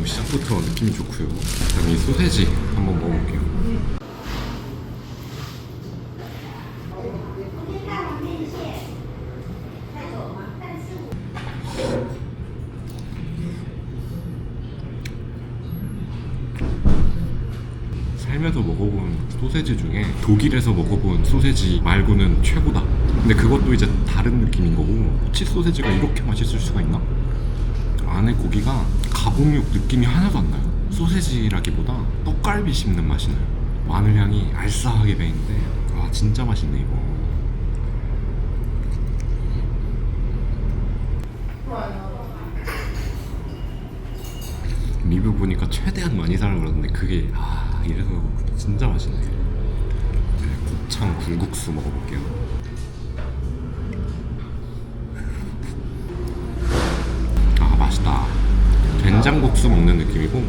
시작부터 느낌이 좋고요. 그다음에 이 소세지 한번 먹어볼게요. 살면서 먹어본 소세지 중에 독일에서 먹어본 소세지 말고는 최고다. 근데 그것도 이제 다른 느낌인 거고, 꼬치 소세지가 이렇게 맛있을 수가 있나? 안에 고기가 가공육 느낌이 하나도 안 나요. 소세지라기보다 떡갈비 씹는 맛이 나요. 마늘 향이 알싸하게 배이는데, 와, 진짜 맛있네 이거. 리뷰 보니까 최대한 많이 사라 그러는데 그게 이래서 진짜 맛있네. 곱창 불국수 먹어볼게요. 맛있다. 된장국수 먹는 느낌이고,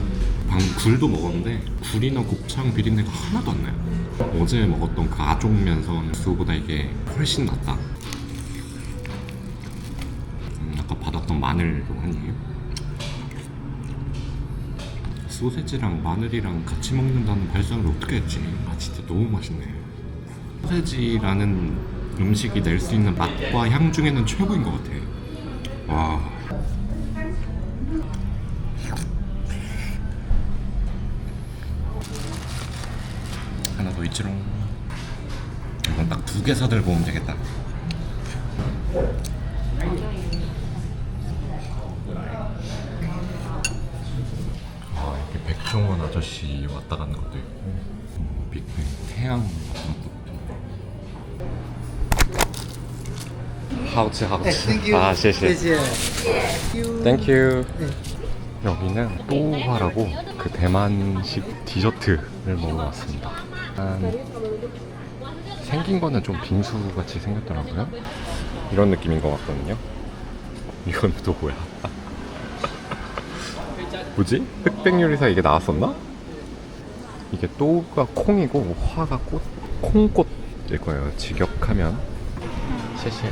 방금 굴도 먹었는데 굴이나 곱창 비린내가 하나도 안 나요. 어제 먹었던 그 아종면선 국수보다 이게 훨씬 낫다. 아까 받았던 마늘도 아니에요. 소세지랑 마늘이랑 같이 먹는다는 발상을 어떻게 했지? 진짜 너무 맛있네. 소세지라는 음식이 낼 수 있는 맛과 향 중에는 최고인 것 같아. 와. 하나 더 있지롱. 이건 딱 2개 사들고 오면 되겠다. 이렇게 백종원 아저씨 왔다 가는 것도 있고, 빅뱅 태양 같은 것도. 하우츠. Thank you. 谢谢. 谢谢。 Thank you. 여기는 또우화라고 그 대만식 디저트를 먹으러 왔습니다. 생긴 거는 좀 빙수 같이 생겼더라고요. 이런 느낌인 것 같거든요. 이건 또 뭐야? 뭐지? 흑백 요리사 이게 나왔었나? 이게 또우가 콩이고 화가 꽃, 콩꽃일 거예요. 직역하면. 셰셰.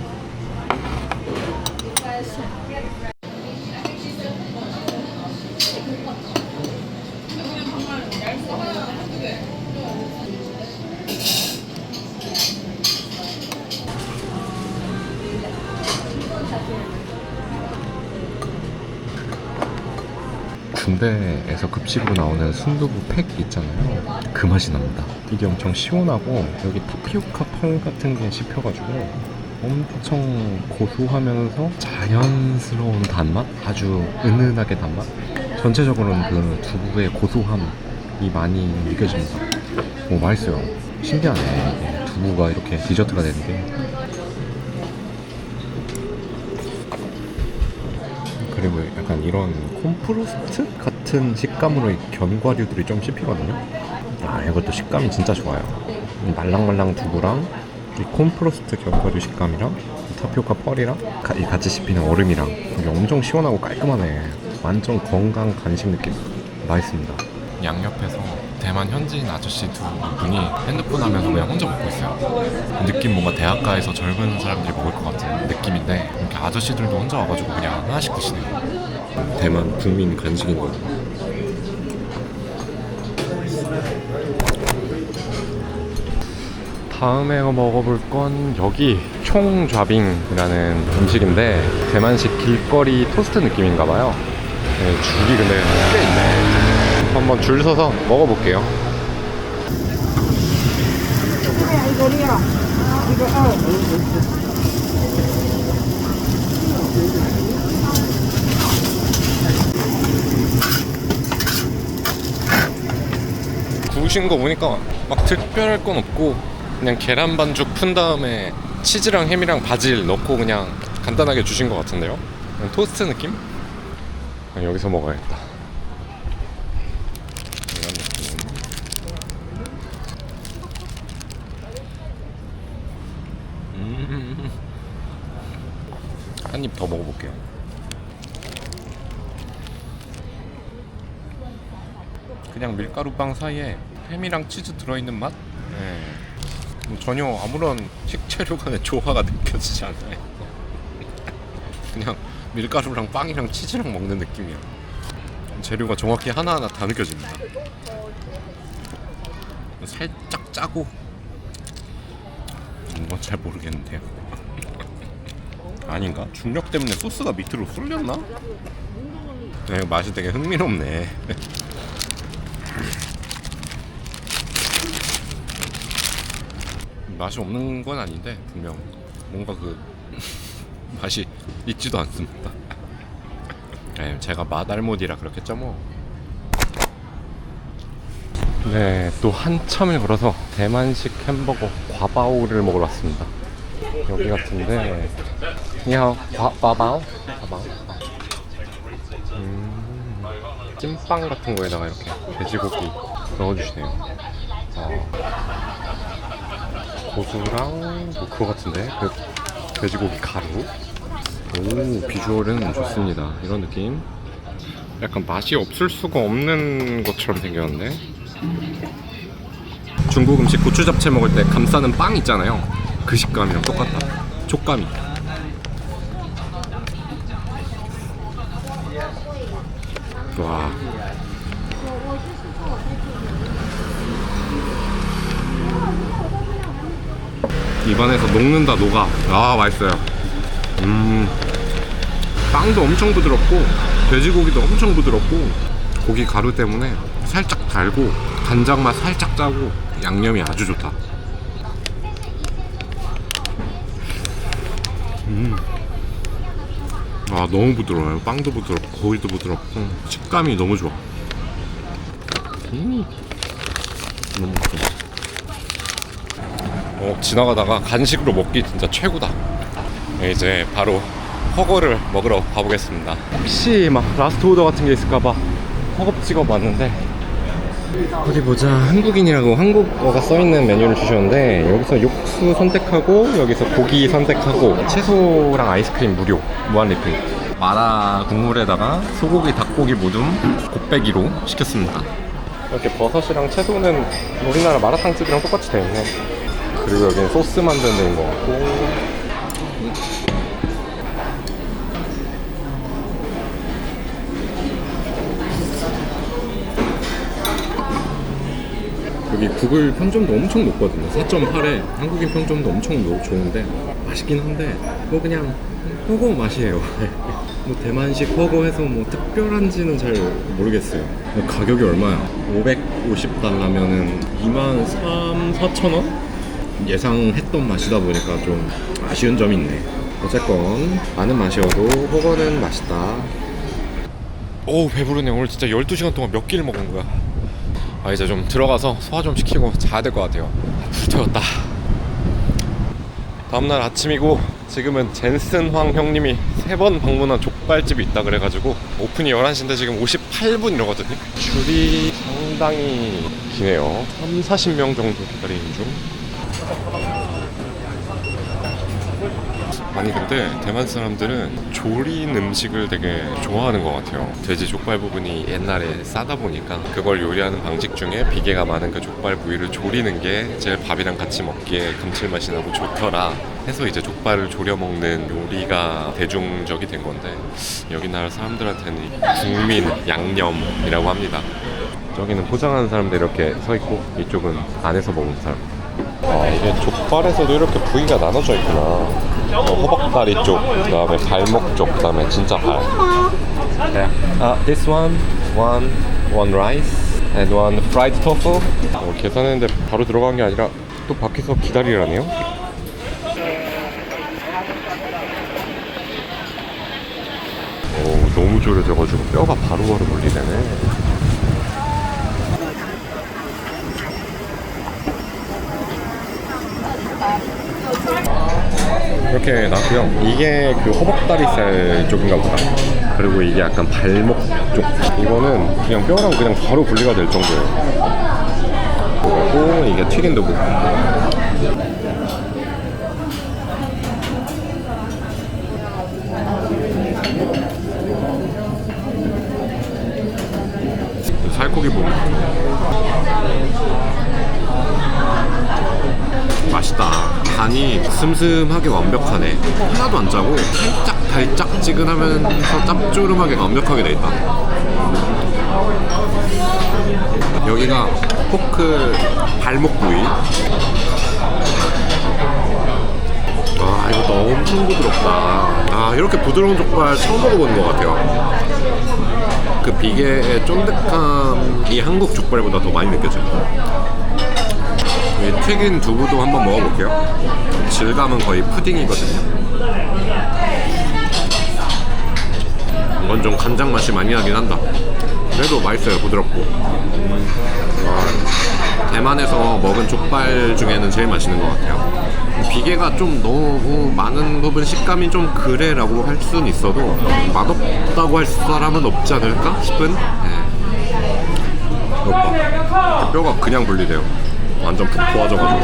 군대에서 급식으로 나오는 순두부 팩 있잖아요. 그 맛이 납니다. 이게 엄청 시원하고 여기 타피오카 펄 같은 게 씹혀가지고 엄청 고소하면서 자연스러운 단맛? 아주 은은하게 단맛? 전체적으로는 그 두부의 고소함이 많이 느껴집니다. 오, 맛있어요. 신기하네. 이게 두부가 이렇게 디저트가 되는 게. 그리고 약간 이런 콤프로스트 같은 식감으로 이 견과류들이 좀 씹히거든요. 아, 이것도 식감이 진짜 좋아요. 말랑말랑 두부랑 이 콤프로스트 견과류 식감이랑 타피오카 펄이랑 같이 씹히는 얼음이랑 이게 엄청 시원하고 깔끔하네. 완전 건강 간식 느낌. 맛있습니다. 양옆에서 대만 현지인 아저씨 두 분이 핸드폰 하면서 그냥 혼자 먹고 있어요. 느낌 뭔가 대학가에서 젊은 사람들이 먹을 것 같은 느낌인데 이렇게 아저씨들도 혼자 와가지고 그냥 하나씩 드시네요. 대만 국민 간식인 거죠. 다음에 먹어볼 건 여기 총좌빙이라는 음식인데 대만식 길거리 토스트 느낌인가봐요. 네, 줄이 근데 꽤 있네. 한번 줄 서서 먹어볼게요. 구우신 거 보니까 막 특별할 건 없고 그냥 계란 반죽 푼 다음에 치즈랑 햄이랑 바질 넣고 그냥 간단하게 주신 것 같은데요. 그냥 토스트 느낌? 여기서 먹어야겠다. 이런 느낌. 한 입 더 먹어볼게요. 그냥 밀가루빵 사이에 햄이랑 치즈 들어있는 맛? 네. 전혀 아무런 식재료 간의 조화가 느껴지지 않아요. 그냥 밀가루랑 빵이랑 치즈랑 먹는 느낌이야. 재료가 정확히 하나하나 다 느껴집니다. 살짝 짜고 뭔가 잘 모르겠는데요. 아닌가? 중력 때문에 소스가 밑으로 쏠렸나? 네, 맛이 되게 흥미롭네. 맛이 없는 건 아닌데 분명 뭔가 그 맛이 있지도 않습니다. 네, 제가 맛알못이라 그렇겠죠 뭐. 네, 또 한참을 걸어서 대만식 햄버거 과바오를 먹으러 왔습니다. 여기 같은데 니하오 과바오? 찐빵 같은 거에다가 이렇게 돼지고기 넣어주시네요. 고수랑 뭐 그거 같은데 그 돼지고기 가루. 오, 비주얼은 좋습니다. 이런 느낌. 약간 맛이 없을 수가 없는 것처럼 생겼는데. 중국 음식 고추 잡채 먹을 때 감싸는 빵 있잖아요. 그 식감이랑 똑같다. 촉감이. 와. 입안에서 녹는다 녹아. 아, 맛있어요. 빵도 엄청 부드럽고 돼지고기도 엄청 부드럽고 고기 가루 때문에 살짝 달고 간장 맛 살짝 짜고 양념이 아주 좋다. 아, 너무 부드러워요. 빵도 부드럽고 고기도 부드럽고 식감이 너무 좋아. 너무 좋아. 지나가다가 간식으로 먹기 진짜 최고다. 이제 바로 허거를 먹으러 가보겠습니다. 혹시 막 라스트 오더 같은 게 있을까봐 허겁지겁 왔는데 어디 보자. 한국인이라고 한국어가 써있는 메뉴를 주셨는데 여기서 육수 선택하고 여기서 고기 선택하고 채소랑 아이스크림 무료 무한 리필. 마라 국물에다가 소고기 닭고기 무듬 곱빼기로 시켰습니다. 이렇게 버섯이랑 채소는 우리나라 마라탕집이랑 똑같이 되어있네. 그리고 여기는 소스 만드는 데인 것 같고. 여기 구글 평점도 엄청 높거든요. 4.8에 한국인 평점도 엄청 좋은데 맛있긴 한데 뭐 그냥 허거 맛이에요. 뭐 대만식 허거해서 뭐 특별한지는 잘 모르겠어요. 가격이 얼마야? 550달러면은 23,000~4,000원? 예상했던 맛이다 보니까 좀 아쉬운 점이 있네. 어쨌건 많은 맛이어도 허거는 맛있다. 오, 배부르네. 오늘 진짜 12시간 동안 몇 끼를 먹은 거야. 아, 이제 좀 들어가서 소화 좀 시키고 자야 될 것 같아요. 불태웠다. 다음날 아침이고 지금은 젠슨 황 형님이 3번 방문한 족발집이 있다 그래가지고 오픈이 11시인데 지금 58분 이러거든요. 줄이 상당히 기네요. 30~40명 정도 기다리는 중. 아니 근데 대만 사람들은 조린 음식을 되게 좋아하는 것 같아요. 돼지 족발 부분이 옛날에 싸다 보니까 그걸 요리하는 방식 중에 비계가 많은 그 족발 부위를 조리는 게 제일 밥이랑 같이 먹기에 감칠맛이 나고 좋더라 해서 이제 족발을 조려 먹는 요리가 대중적이 된 건데 여기 나라 사람들한테는 국민 양념이라고 합니다. 저기는 포장하는 사람들 이렇게 서 있고 이쪽은 안에서 먹는 사람. 아, 이게 족발에서도 이렇게 부위가 나눠져 있구나. 허벅다리 쪽, 그 다음에 발목 쪽, 그 다음에 진짜 발. 네. This one rice and one fried tofu. 계산했는데 바로 들어간 게 아니라 또 밖에서 기다리라네요. 오, 너무 졸여져가지고 뼈가 바로바로 분리되네. 이렇게 나왔고요. 이게 그 허벅다리살 쪽인가 보다. 그리고 이게 약간 발목 쪽. 이거는 그냥 뼈랑 그냥 바로 분리가 될 정도예요. 그리고 이게 튀긴 두부. 살코기 부분. 맛있다. 간이 슴슴하게 완벽하네. 하나도 안 짜고 살짝 달짝지근하면서 짭조름하게 완벽하게 돼 있다. 여기가 포크 발목 부위. 아, 이것도 엄청 부드럽다. 아, 이렇게 부드러운 족발 처음 먹어보는 것 같아요. 그 비계의 쫀득함이 한국 족발보다 더 많이 느껴져요. 튀긴 두부도 한번 먹어볼게요. 질감은 거의 푸딩이거든요. 이건 좀 간장 맛이 많이 나긴 한다. 그래도 맛있어요. 부드럽고. 대만에서 먹은 족발 중에는 제일 맛있는 것 같아요. 비계가 좀 너무 많은 부분 식감이 좀 그래라고 할 수는 있어도 맛없다고 할 사람은 없지 않을까 싶은. 오빠, 뼈가 그냥 분리돼요. 완전 푹 도와져가지고.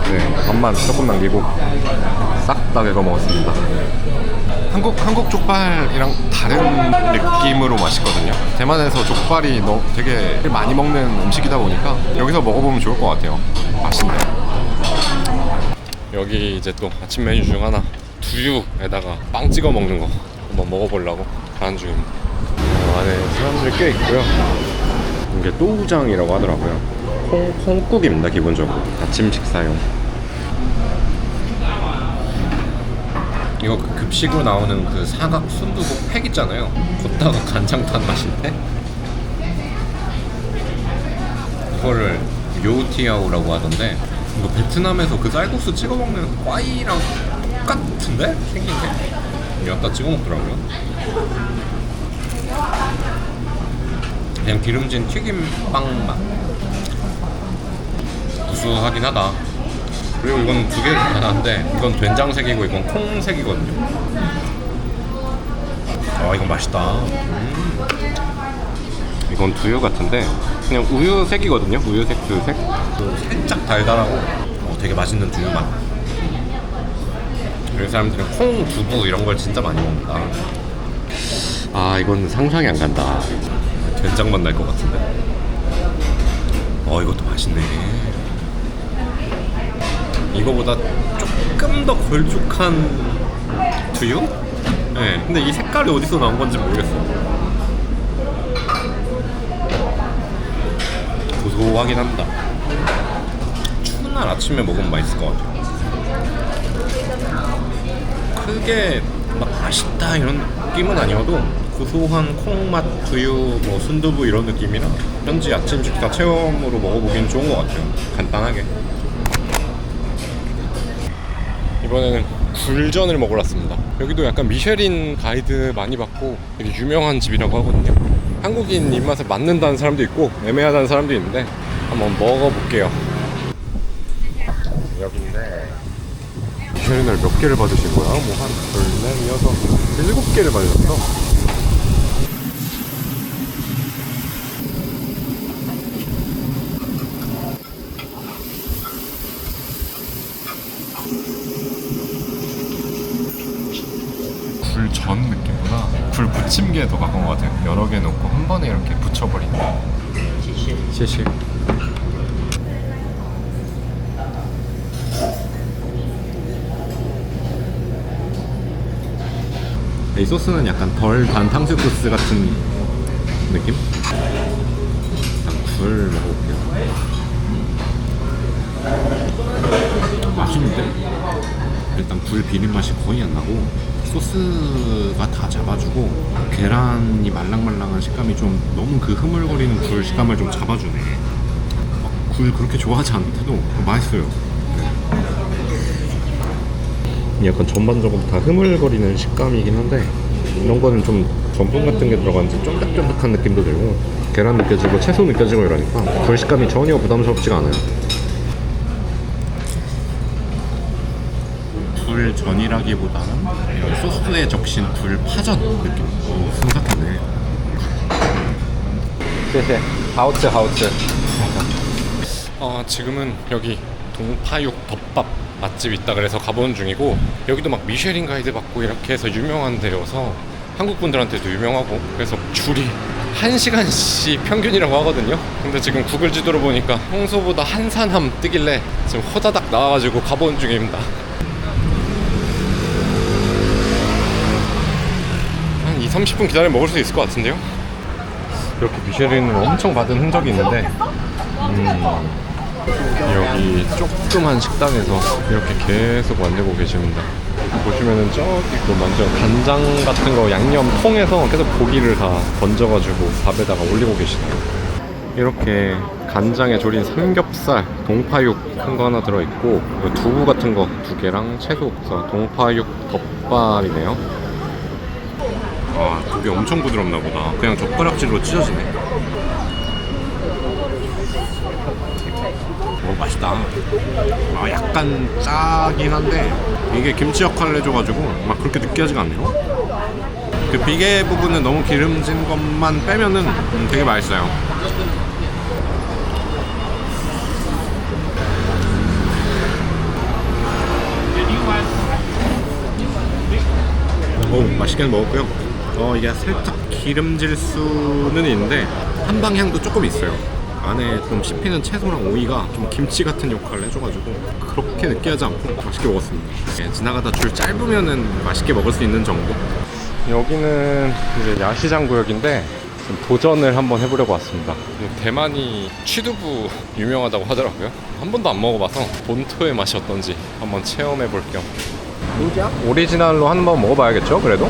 네, 밥만 조금 남기고 싹 다 긁어 먹었습니다. 한국 족발이랑 다른 느낌으로 맛있거든요. 대만에서 족발이 되게 많이 먹는 음식이다 보니까 여기서 먹어보면 좋을 것 같아요. 맛있네요. 여기 이제 또 아침 메뉴 중 하나 두유에다가 빵 찍어 먹는 거 한번 먹어보려고 가는 중입니다. 안에 사람들이 꽤 있고요. 이게 또우장이라고 하더라고요. 콩국입니다. 기본적으로 아침 식사용. 이거 그 급식으로 나오는 그 사각 순두부 팩 있잖아요. 걷다가 간장 탄 맛인데 이거를 요티아오라고 하던데 이거 베트남에서 그 쌀국수 찍어 먹는 꽈이랑 똑같은데? 생긴 게 여기다 찍어 먹더라고요. 그냥 기름진 튀김빵 맛. 구수하긴 하다. 그리고 이건 두 개 하나인데 이건 된장색이고 이건 콩색이거든요. 아, 이건 맛있다. 이건 두유 같은데 그냥 우유색이거든요. 우유색, 두유색. 살짝 달달하고 되게 맛있는 두유 맛. 여기 사람들은 콩, 두부 이런 걸 진짜 많이 먹는다. 아, 이건 상상이 안 간다. 된장 맛 날 것 같은데. 이것도 맛있네. 이거보다 조금 더 걸쭉한 두유? 네, 근데 이 색깔이 어디서 나온 건지 모르겠어. 고소하긴 합니다. 추운 날 아침에 먹으면 맛있을 것 같아요. 크게 막 맛있다 이런 느낌은 아니어도 고소한 콩맛, 두유, 뭐 순두부 이런 느낌이라 현지 아침 식사 체험으로 먹어보기엔 좋은 것 같아요. 간단하게. 이번에는 굴전을 먹으러 왔습니다. 여기도 약간 미쉐린 가이드 많이 받고 되게 유명한 집이라고 하거든요. 한국인 입맛에 맞는다는 사람도 있고 애매하다는 사람도 있는데 한번 먹어볼게요. 여긴데 미쉐린을 몇 개를 받으신 거야? 뭐 한 14, 6, 7개를 받으셨어? 굴전 느낌보다 굴 부침개에 더 가까운 것 같아요. 여러 개 넣고 한 번에 이렇게 붙여버리는. 시시. 이 소스는 약간 덜 단 탕수육소스 같은 느낌? 일단 굴 먹어볼게요. 맛있는데? 일단 굴 비린 맛이 거의 안 나고 소스가 다 잡아주고 계란이 말랑말랑한 식감이 좀 너무 그 흐물거리는 굴 식감을 좀 잡아주네. 굴 그렇게 좋아하지 않는데도 맛있어요. 약간 전반적으로 다 흐물거리는 식감이긴 한데 이런 거는 좀 전분 같은 게 들어가는지 쫀득쫀득한 느낌도 들고 계란 느껴지고 채소 느껴지고 이러니까 굴 식감이 전혀 부담스럽지가 않아요. 굴 전이라기보다는 소스에 적신 굴 파전 느낌. 오, 슴삭하네. 네, 하우츠. 지금은 여기 동파육 덮밥 맛집 있다 그래서 가보는 중이고 여기도 막 미쉐린 가이드 받고 이렇게 해서 유명한 데여서 한국 분들한테도 유명하고 그래서 줄이 1시간씩 평균이라고 하거든요. 근데 지금 구글 지도로 보니까 평소보다 한 사람 뜨길래 지금 호다닥 나와가지고 가보는 중입니다. 한 2-30분 기다리면 먹을 수 있을 것 같은데요. 이렇게 미쉐린을 엄청 받은 흔적이 있는데 여기 조그만 식당에서 이렇게 계속 만들고 계십니다. 보시면은 저기 그 완전 간장 같은 거 양념 통에서 계속 고기를 다 건져가지고 밥에다가 올리고 계시네요. 이렇게 간장에 졸인 삼겹살, 동파육 큰 거 하나 들어있고 두부 같은 거 2개랑 채소, 동파육 덮밥이네요. 아, 고기 엄청 부드럽나 보다. 그냥 젓가락질로 찢어지네. 맛있다. 약간 짜긴 한데 이게 김치 역할을 해줘가지고 막 그렇게 느끼하지가 않네요. 그 비계 부분은 너무 기름진 것만 빼면은 되게 맛있어요. 맛있게 먹었고요. 이게 살짝 기름질 수는 있는데 한방향도 조금 있어요. 안에 좀 씹히는 채소랑 오이가 좀 김치 같은 역할을 해줘가지고 그렇게 느끼하지 않고 맛있게 먹었습니다. 지나가다 줄 짧으면은 맛있게 먹을 수 있는 정도. 여기는 이제 야시장 구역인데 좀 도전을 한번 해보려고 왔습니다. 대만이 취두부 유명하다고 하더라고요. 한 번도 안 먹어봐서 본토의 맛이 어떤지 한번 체험해볼 겸 오리지널로 한번 먹어봐야겠죠. 그래도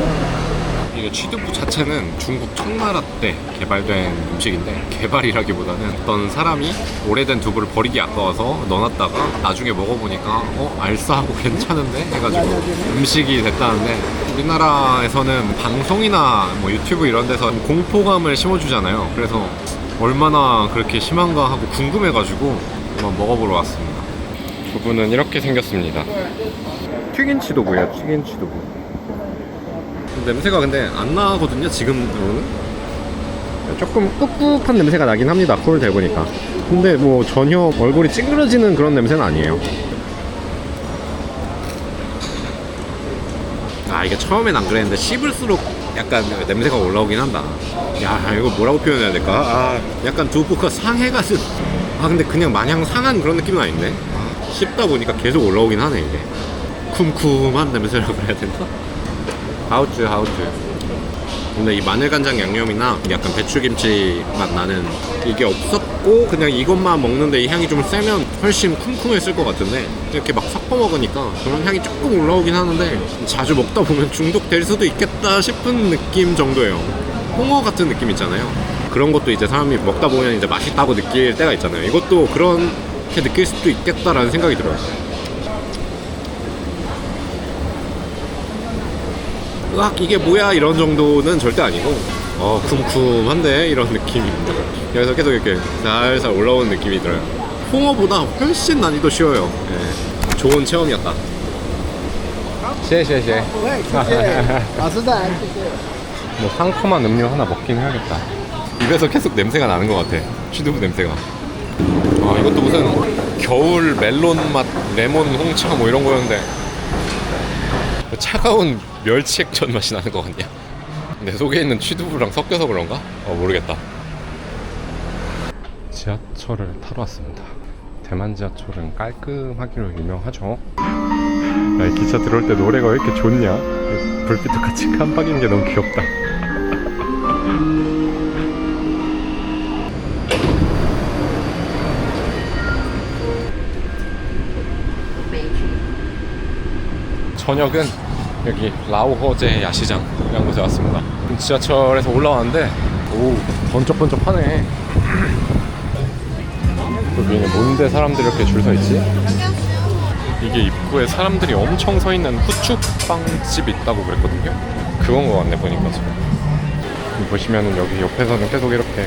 이게 취두부 자체는 중국 청나라 때 개발된 음식인데 개발이라기보다는 어떤 사람이 오래된 두부를 버리기 아까워서 넣어놨다가 나중에 먹어보니까 알싸하고 괜찮은데 해가지고 음식이 됐다는데 우리나라에서는 방송이나 뭐 유튜브 이런 데서 공포감을 심어주잖아요. 그래서 얼마나 그렇게 심한가 하고 궁금해가지고 한번 먹어보러 왔습니다. 두부는 이렇게 생겼습니다. 튀긴 취두부예요. 튀긴 취두부. 냄새가 근데 안 나거든요. 지금으로는 조금 꿉꿉한 냄새가 나긴 합니다. 쿨을 대보니까. 근데 뭐 전혀 얼굴이 찡그러지는 그런 냄새는 아니에요. 이게 처음엔 안 그랬는데 씹을수록 약간 냄새가 올라오긴 한다. 야, 이거 뭐라고 표현해야 될까? 약간 두부가 상해가지고 근데 그냥 마냥 상한 그런 느낌은 아닌데 씹다 보니까 계속 올라오긴 하네. 이게 쿰쿰한 냄새라고 해야 되나? 하우츠 근데 이 마늘간장 양념이나 약간 배추김치 맛 나는 이게 없었고 그냥 이것만 먹는데 이 향이 좀 세면 훨씬 쿰쿰했을 것 같은데 이렇게 막 섞어 먹으니까 그런 향이 조금 올라오긴 하는데 자주 먹다 보면 중독될 수도 있겠다 싶은 느낌 정도예요. 홍어 같은 느낌 있잖아요. 그런 것도 이제 사람이 먹다 보면 이제 맛있다고 느낄 때가 있잖아요. 이것도 그렇게 느낄 수도 있겠다라는 생각이 들어요. 으악 이게 뭐야 이런 정도는 절대 아니고 쿰쿰한데 이런 느낌입니다. 그래서 계속 이렇게 살살 올라오는 느낌이 들어요. 홍어보다 훨씬 난이도 쉬워요. 네. 좋은 체험이었다. 쉐쉐쉐. 뭐 상큼한 음료 하나 먹긴 해야겠다. 입에서 계속 냄새가 나는 것 같아. 취두부 냄새가. 이것도 무슨 겨울 멜론 맛 레몬 홍차 뭐 이런 거였는데 차가운 멸치 액젓 맛이 나는 것 같냐? 내 속에 있는 취두부랑 섞여서 그런가? 모르겠다. 지하철을 타러 왔습니다. 대만 지하철은 깔끔하기로 유명하죠. 야, 이 기차 들어올 때 노래가 왜 이렇게 좋냐? 불빛도 같이 깜빡이는 게 너무 귀엽다. 저녁은 여기 라오허제 야시장이라는 곳에 왔습니다. 지하철에서 올라왔는데 오 번쩍번쩍하네. 여기는 뭔데 사람들이 이렇게 줄 서 있지? 이게 입구에 사람들이 엄청 서 있는 후추빵집 있다고 그랬거든요. 그건 거 같네 보니까 지금. 보시면은 여기 옆에서는 계속 이렇게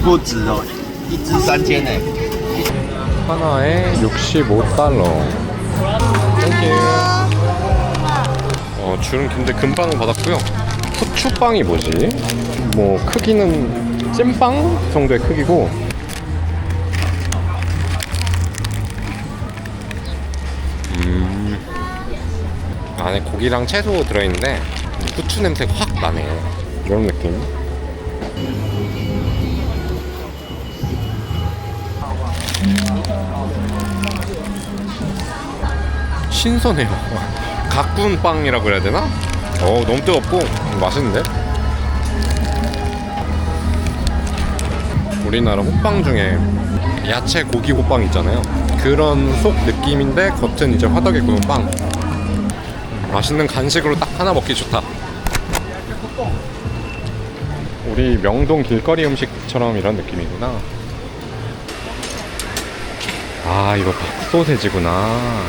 不止哦，一只3000呢。 하나에 65달러. 땡큐. 줄은 긴데 금방은 받았고요. 후추빵이 뭐지? 뭐 크기는 찐빵 정도의 크기고 안에 고기랑 채소 들어있는데 후추 냄새가 확 나네. 이런 느낌. 신선해요. 가꾼 빵이라고 해야 되나? 너무 뜨겁고 맛있는데? 우리나라 호빵 중에 야채 고기 호빵 있잖아요. 그런 속 느낌인데 겉은 이제 화덕에 구운 빵. 맛있는 간식으로 딱 하나 먹기 좋다. 우리 명동 길거리 음식처럼 이런 느낌이구나. 이거 닭 소세지구나.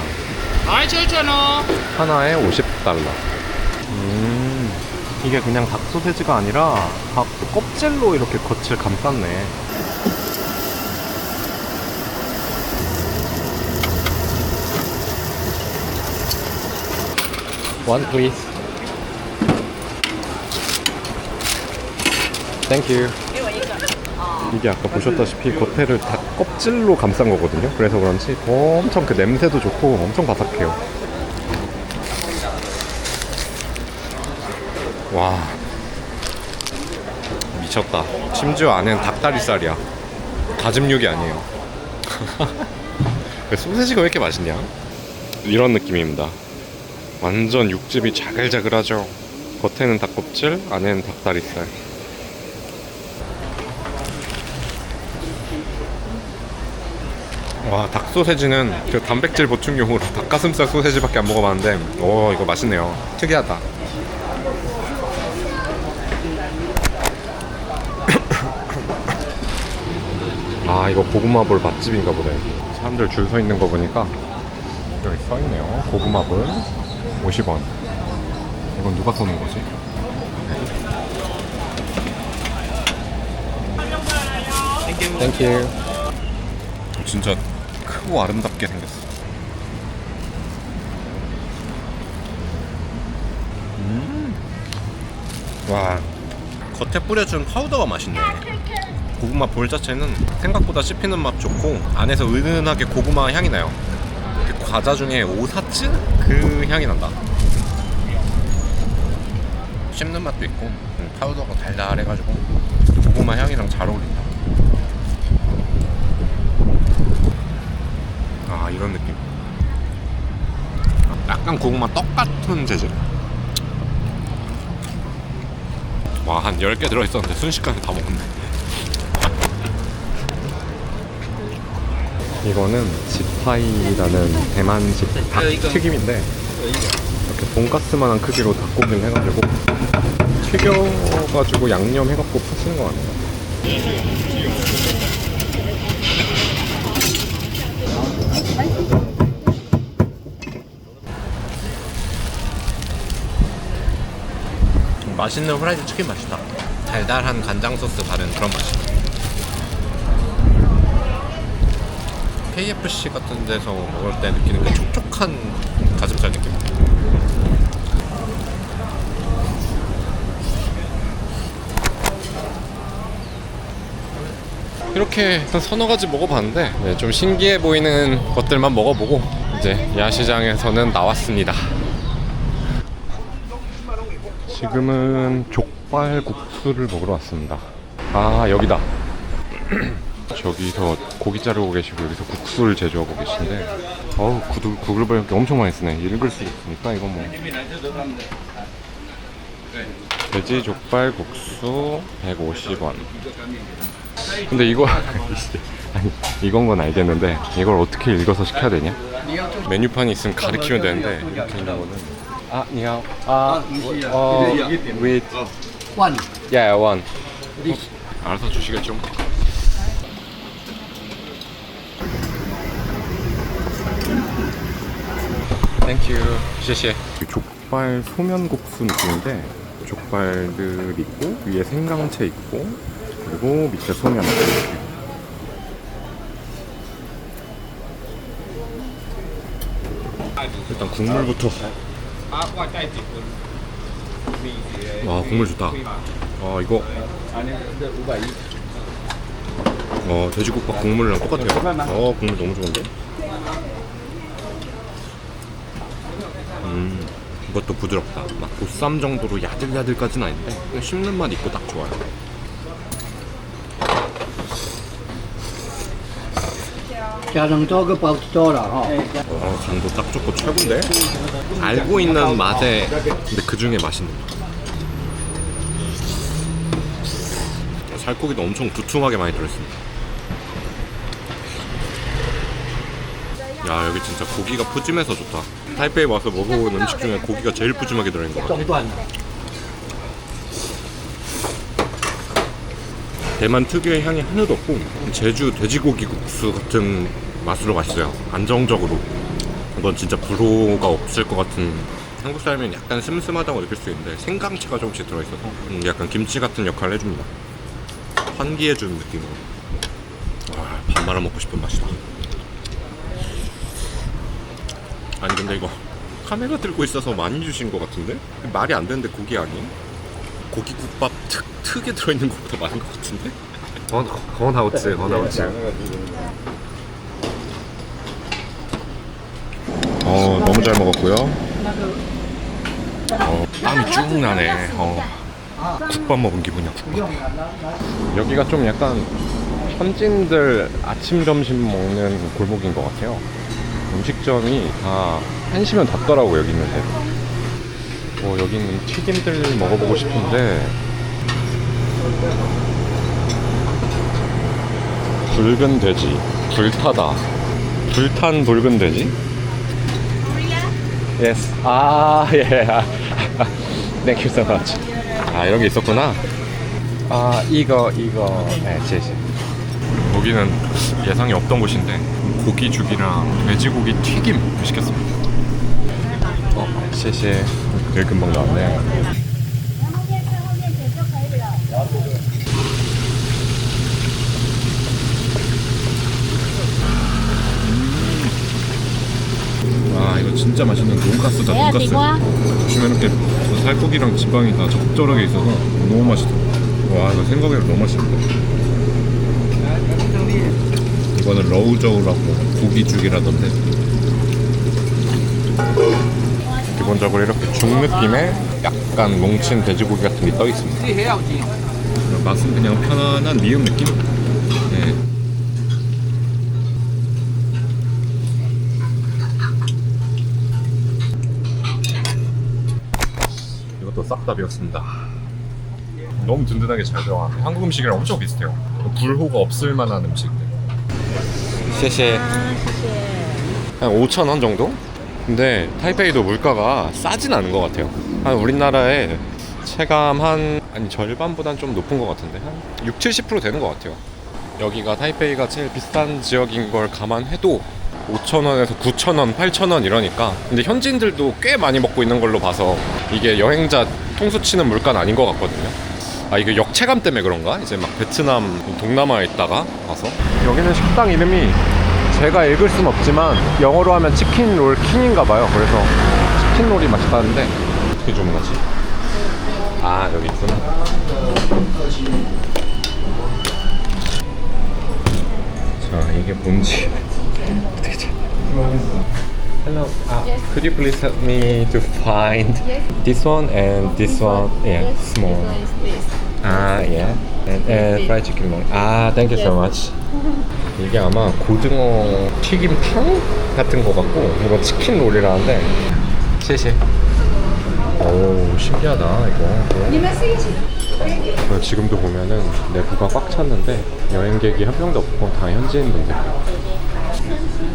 하나에 50달러. 이게 그냥 닭 소세지가 아니라 닭 껍질로 이렇게 겉을 감쌌네. One please. Thank you. 이게 아까 보셨다시피 겉에를 닭 껍질로 감싼 거거든요. 그래서 그런지 엄청 그 냄새도 좋고 엄청 바삭해요. 와 미쳤다. 심지어 안에는 닭다리살이야. 다짐 육이 아니에요. 소세지가 왜 이렇게 맛있냐? 이런 느낌입니다. 완전 육즙이 자글자글하죠. 겉에는 닭껍질, 안에는 닭다리살. 와, 닭 소세지는 그 단백질 보충용으로 닭가슴살 소세지밖에 안 먹어봤는데 이거 맛있네요. 특이하다. 이거 고구마볼 맛집인가 보네. 사람들 줄 서 있는 거 보니까 여기 써 있네요. 고구마볼 50원. 이건 누가 쏘는 거지? 땡큐. 진짜 크고 아름답게 생겼어. 와, 겉에 뿌려준 파우더가 맛있네. 고구마 볼 자체는 생각보다 씹히는 맛 좋고 안에서 은은하게 고구마 향이 나요. 그 과자 중에 오사츠? 그 향이 난다. 씹는 맛도 있고 파우더가 달달해가지고 고구마 향이랑 잘 어울린다. 아 이런 느낌. 약간 고구마 떡 같은 재질. 와, 한 10개 들어있었는데 순식간에 다 먹었네. 이거는 지파이라는 대만식 닭튀김인데 이렇게 돈가스만한 크기로 닭고기를 해가지고 튀겨가지고 양념 해갖고 파시는 것 같아요. 맛있는 후라이드 치킨 맛이다. 달달한 간장 소스 바른 그런 맛이다. KFC 같은 데서 먹을 때 느끼는 그 촉촉한 가슴살 느낌. 이렇게 일단 서너 가지 먹어봤는데 네, 좀 신기해 보이는 것들만 먹어보고 이제 야시장에서는 나왔습니다. 지금은 족발국수를 먹으러 왔습니다. 아 여기다. 저기서 고기 자르고 계시고 여기서 국수를 제조하고 계신데 어우 구글 번역기 엄청 많이 쓰네. 읽을 수 있으니까 이건 뭐 돼지 족발국수 150원. 근데 이거 아니 이건 건 알겠는데 이걸 어떻게 읽어서 시켜야 되냐? 메뉴판이 있으면 가르치면 되는데 이렇게 있는 거는 아, 니하오. with One. yeah, one. 알아서 주시겠죠? Thank you. 谢谢. 족발 소면국수 느낌인데 족발들 있고 위에 생강채 있고 그리고 밑에 소면 이렇게. 일단 국물부터. 와 국물 좋다. 이거 돼지국밥 국물이랑 똑같아요. 국물 너무 좋은데. 이것도 부드럽다. 막 보쌈 정도로 야들야들까지는 아닌데 그냥 씹는 맛 있고 딱 좋아요. 간도 딱 좋고 최고인데? 알고 있는 맛에 근데 그 중에 맛있는 맛. 살코기도 엄청 두툼하게 많이 들어있습니다. 야 여기 진짜 고기가 푸짐해서 좋다. 타이페이 와서 먹어본 음식 중에 고기가 제일 푸짐하게 들어있는 것 같아. 대만 특유의 향이 하나도 없고 제주 돼지고기 국수 같은 맛으로 맛있어요. 안정적으로. 이건 진짜 불호가 없을 것 같은. 한국 사람은 약간 슴슴하다고 느낄 수 있는데 생강채가 조금씩 들어있어서 약간 김치 같은 역할을 해줍니다. 환기해주는 느낌으로. 밥 말아 먹고 싶은 맛이다. 아니 근데 이거 카메라 들고 있어서 많이 주신 것 같은데? 말이 안 되는데 고기 아니에요? 고기국밥 특에 들어있는 것보다 많은 것 같은데? 건하우츠. 너무 잘 먹었고요. 땀이 쭉 나네. 국밥 먹은 기분이야, 국밥. 여기가 좀 약간 현지인들 아침, 점심 먹는 골목인 것 같아요. 음식점이 다 1시면 닫더라고, 여기 있는데. 여기 있는 튀김들 먹어보고 싶은데 붉은 돼지, 불타다. 불탄 붉은 돼지? Yes. 예. Thank you so much. 이런 게 있었구나. 이거. 네, 제시. 여기는 예상이 없던 곳인데 고기죽이랑 돼지고기 튀김 시켰습니다.谢谢. 되게 금방 나왔네. 이거 진짜 맛있는 돈가스다. 돈가스. 보시면 이렇게 살코기랑 지방이 다 적절하게 있어서 너무 맛있어. 와 이거 생각외로 너무 맛있는데. 이거는 러우저우라고 고기죽이라던데. 기본적으로 이렇게 죽 느낌의 약간 뭉친 돼지고기 같은 게 떠 있습니다. 맛은 그냥 편안한 미음 느낌? 네. 이것도 싹 다 비웠습니다. 너무 든든하게 잘 들어가네. 한국 음식이랑 엄청 비슷해요. 불호가 없을 만한 음식들. 셰셰. 한 5,000원 정도? 근데 타이페이도 물가가 싸진 않은 것 같아요. 한 우리나라의 체감 아니 절반보단 좀 높은 것 같은데 한 60-70% 되는 것 같아요. 여기가 타이페이가 제일 비싼 지역인 걸 감안해도 5,000원에서 9,000원, 8,000원 이러니까, 근데 현지인들도 꽤 많이 먹고 있는 걸로 봐서 이게 여행자 통수 치는 물가는 아닌 것 같거든요. 아, 이게 역체감 때문에 그런가? 이제 막 베트남, 동남아에 있다가 와서. 여기는 식당 이름이 제가 읽을 순 없지만 영어로 하면 치킨 롤 킹인가 봐요. 그래서 치킨 롤이 맛있다는데 어떻게 주문하지? 아, 여기 있구나. 자, 이게 뭔지 어떻게 자? Hello. Could you please help me to find this one and this one? Yeah, small. Yeah. And fried chicken roll. Thank you so much. 이게 아마 고등어 튀김탕 같은 거 같고, 이거 치킨 롤이라는데.谢谢. 오, 신기하다 이거. 지금도 보면은 내부가 꽉 찼는데 여행객이 한 명도 없고 다 현지인분들.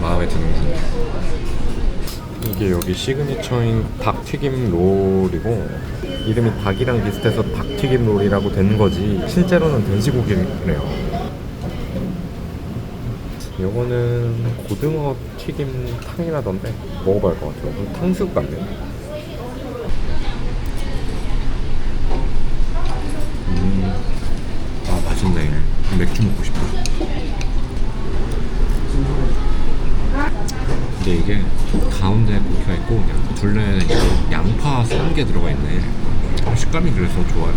마음에 드는군요. 이게 여기 시그니처인 닭튀김 롤이고, 이름이 닭이랑 비슷해서 닭튀김 롤이라고 된 거지 실제로는 돼지고기래요. 요거는 고등어 튀김 탕이라던데 먹어봐야 할 것 같아요. 탕수육 같네요. 맛있네. 맥주 먹고 싶다. 근데 이게 가운데 고기가 있고 둘레에 양파 썬 게 들어가 있네. 식감이 그래서 좋아요.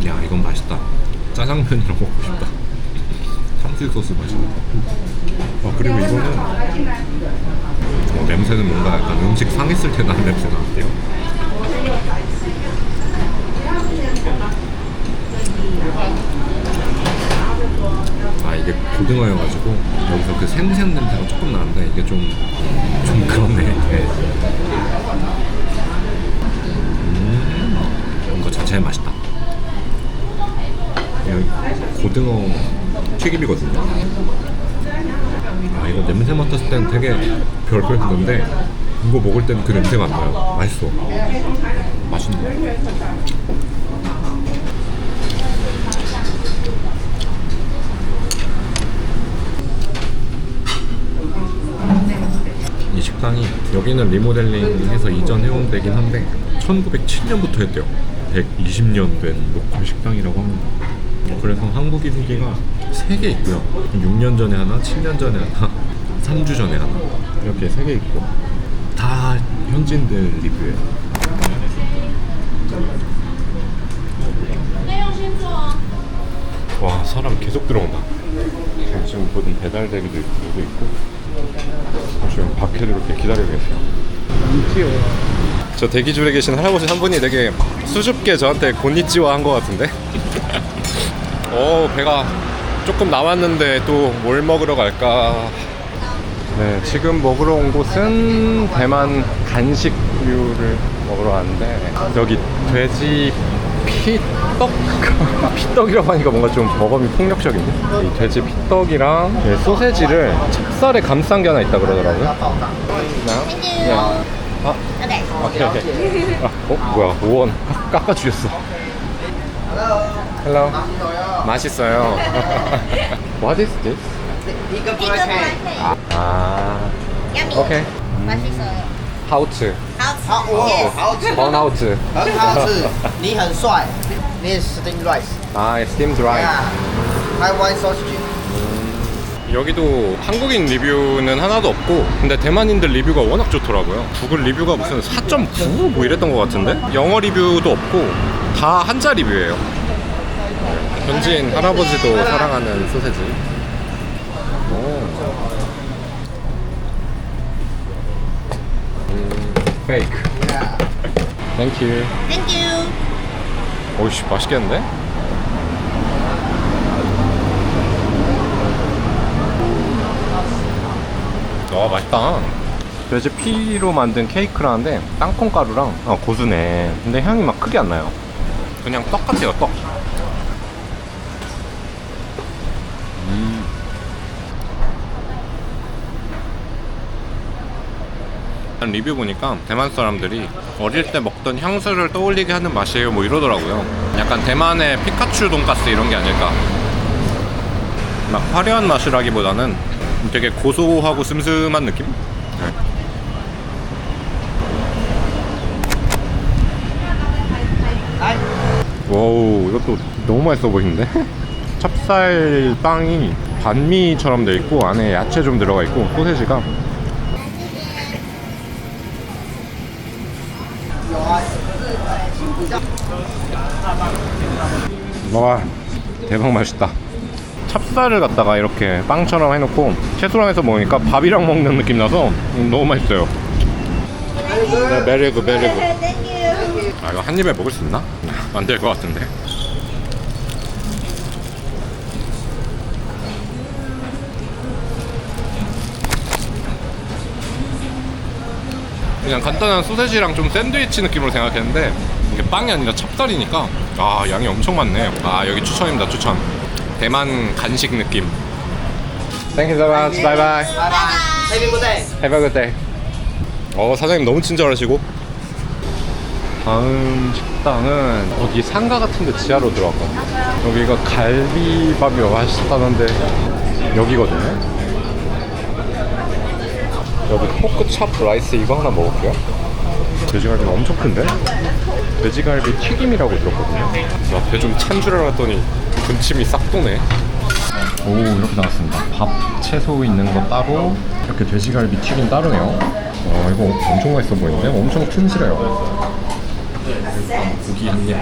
야, 이건 맛있다. 짜장면이랑 먹고 싶다. 탕수육 소스 맛있다. 그리고 이거는 냄새는 뭔가 약간 음식 상했을 때 나는 냄새 나는데요. 이게 고등어여가지고 여기서 그 생생 냄새가 조금 나는데 이게 좀 그렇네. 네. 이거 자체는 맛있다. 고등어 튀김이거든요. 이거 냄새 맡았을 땐 되게 별로였는데 이거 먹을 때는 그 냄새가 안 나요. 맛있어. 맛있네. 이 식당이 여기는 리모델링해서 이전 해운되긴 한데 1907년부터 했대요. 120년 된 로컬 식당이라고 합니다. 그래서 한국인 후기가 3개 있고요. 6년 전에 하나, 7년 전에 하나, 3주 전에 하나, 이렇게 3개 있고 다 현지인들 리뷰예요. 와, 사람 계속 들어온다. 지금 보던 배달 대기도 있고 지금 밖에 이렇게 기다리고 계세요. 저 대기줄에 계신 할아버지 한 분이 되게 수줍게 저한테 곤니찌와 한 것 같은데. 배가 조금 남았는데 또 뭘 먹으러 갈까. 네, 지금 먹으러 온 곳은 대만 간식류를 먹으러 왔는데, 여기 돼지 피떡? 피떡이라고 하니까 뭔가 좀 어감이 폭력적인데, 이 돼지 피떡이랑 소세지를 찹쌀에 감싼 게 하나 있다 그러더라고요. 오케이. 뭐야, 5원 깎아주셨어. Hello. 맛있어요. What is this? 오케이. 맛있어요. 하우츠. 好吃。번 하우츠. 很好吃，你很帅，你是 steamed rice， steamed rice. Taiwan sausage。 여기도 한국인 리뷰는 하나도 없고, 근데 대만인들 리뷰가 워낙 좋더라고요. 구글 리뷰가 무슨 4.9 뭐 이랬던 것 같은데, 영어 리뷰도 없고 다 한자 리뷰예요. 현지인 할아버지도 사랑하는 소세지. 오. 페이크. 땡큐. Thank you. 오이씨, 맛있겠는데? 와, 맛있다. 돼지 피로 만든 케이크라는데 땅콩 가루랑 고수네. 근데 향이 막 크게 안 나요. 그냥 떡 같아요, 떡. 리뷰 보니까 대만 사람들이 어릴 때 먹던 향수를 떠올리게 하는 맛이에요 뭐 이러더라고요. 약간 대만의 피카츄 돈가스 이런 게 아닐까. 막 화려한 맛이라기보다는 되게 고소하고 슴슴한 느낌? 네. 와우, 이것도 너무 맛있어 보이는데? 찹쌀 빵이 반미처럼 돼 있고 안에 야채 좀 들어가 있고 소세지가 와, 대박 맛있다. 찹쌀을 갖다가 이렇게 빵처럼 해놓고 채소랑 해서 먹으니까 밥이랑 먹는 느낌 나서 너무 맛있어요. 네, 메리고. 아, 이거 한 입에 먹을 수 있나? 안 될 것 같은데. 그냥 간단한 소세지랑 좀 샌드위치 느낌으로 생각했는데 이게 빵이 아니라 찹쌀이니까 양이 엄청 많네. 여기 추천입니다, 추천. 대만 간식 느낌. Thank you so much. Bye bye. Have a good day. Have a good day. 사장님 너무 친절하시고. 다음 식당은 여기 상가 같은 데 지하로 들어왔거든요. 여기가 갈비밥이 맛있다는데 여기거든요. 여기 포크 찹 라이스 이거 하나 먹을게요. 돼지갈비가 엄청 큰데? 돼지갈비 튀김이라고 들었거든요. 배 좀 찬 줄 알았더니 군침이 싹 도네. 오, 이렇게 나왔습니다. 밥, 채소 있는 거 따로, 이렇게 돼지갈비 튀김 따로네요. 이거 엄청 맛있어 보이는데? 엄청 튼실해요. 고기 한 입.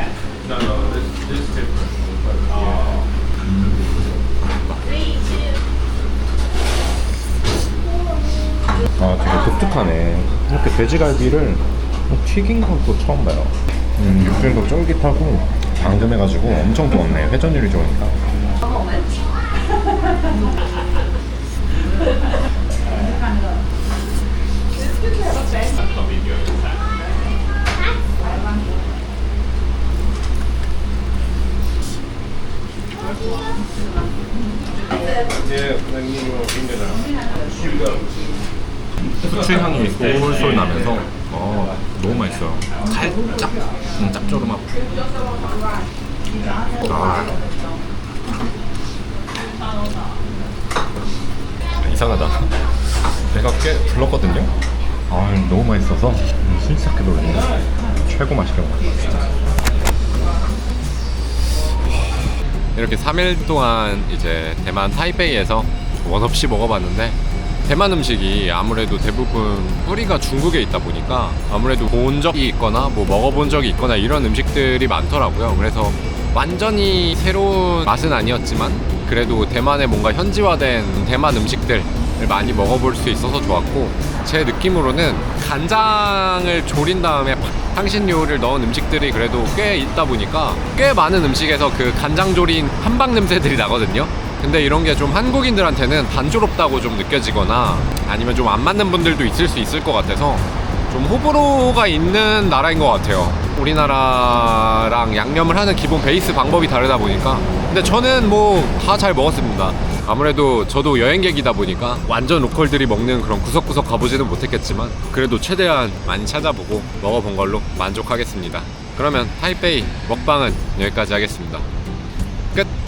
되게 독특하네. 이렇게 돼지갈비를 튀긴 건 또 처음 봐요. 육질도 쫄깃하고 방금해가지고 엄청 좋았네. 회전율이 좋으니까. 후추향이 솔솔 나면서 너무 맛있어요. 살짝 짭조름하고. 이상하다. 배가 꽤 불렀거든요. 너무 맛있어서 순삭해 돌리네. 최고 맛있게 먹었어요, 진짜. 이렇게 3일 동안 이제 대만 타이베이에서 원 없이 먹어봤는데, 대만 음식이 아무래도 대부분 뿌리가 중국에 있다 보니까 아무래도 본 적이 있거나 뭐 먹어본 적이 있거나 이런 음식들이 많더라고요. 그래서 완전히 새로운 맛은 아니었지만 그래도 대만의 뭔가 현지화된 대만 음식들을 많이 먹어볼 수 있어서 좋았고, 제 느낌으로는 간장을 졸인 다음에 향신료를 넣은 음식들이 그래도 꽤 있다 보니까 꽤 많은 음식에서 그 간장 졸인 한방 냄새들이 나거든요. 근데 이런 게 좀 한국인들한테는 단조롭다고 좀 느껴지거나 아니면 좀 안 맞는 분들도 있을 수 있을 것 같아서 좀 호불호가 있는 나라인 것 같아요. 우리나라랑 양념을 하는 기본 베이스 방법이 다르다 보니까. 근데 저는 뭐 다 잘 먹었습니다. 아무래도 저도 여행객이다 보니까 완전 로컬들이 먹는 그런 구석구석 가보지는 못했겠지만 그래도 최대한 많이 찾아보고 먹어본 걸로 만족하겠습니다. 그러면 타이베이 먹방은 여기까지 하겠습니다. 끝!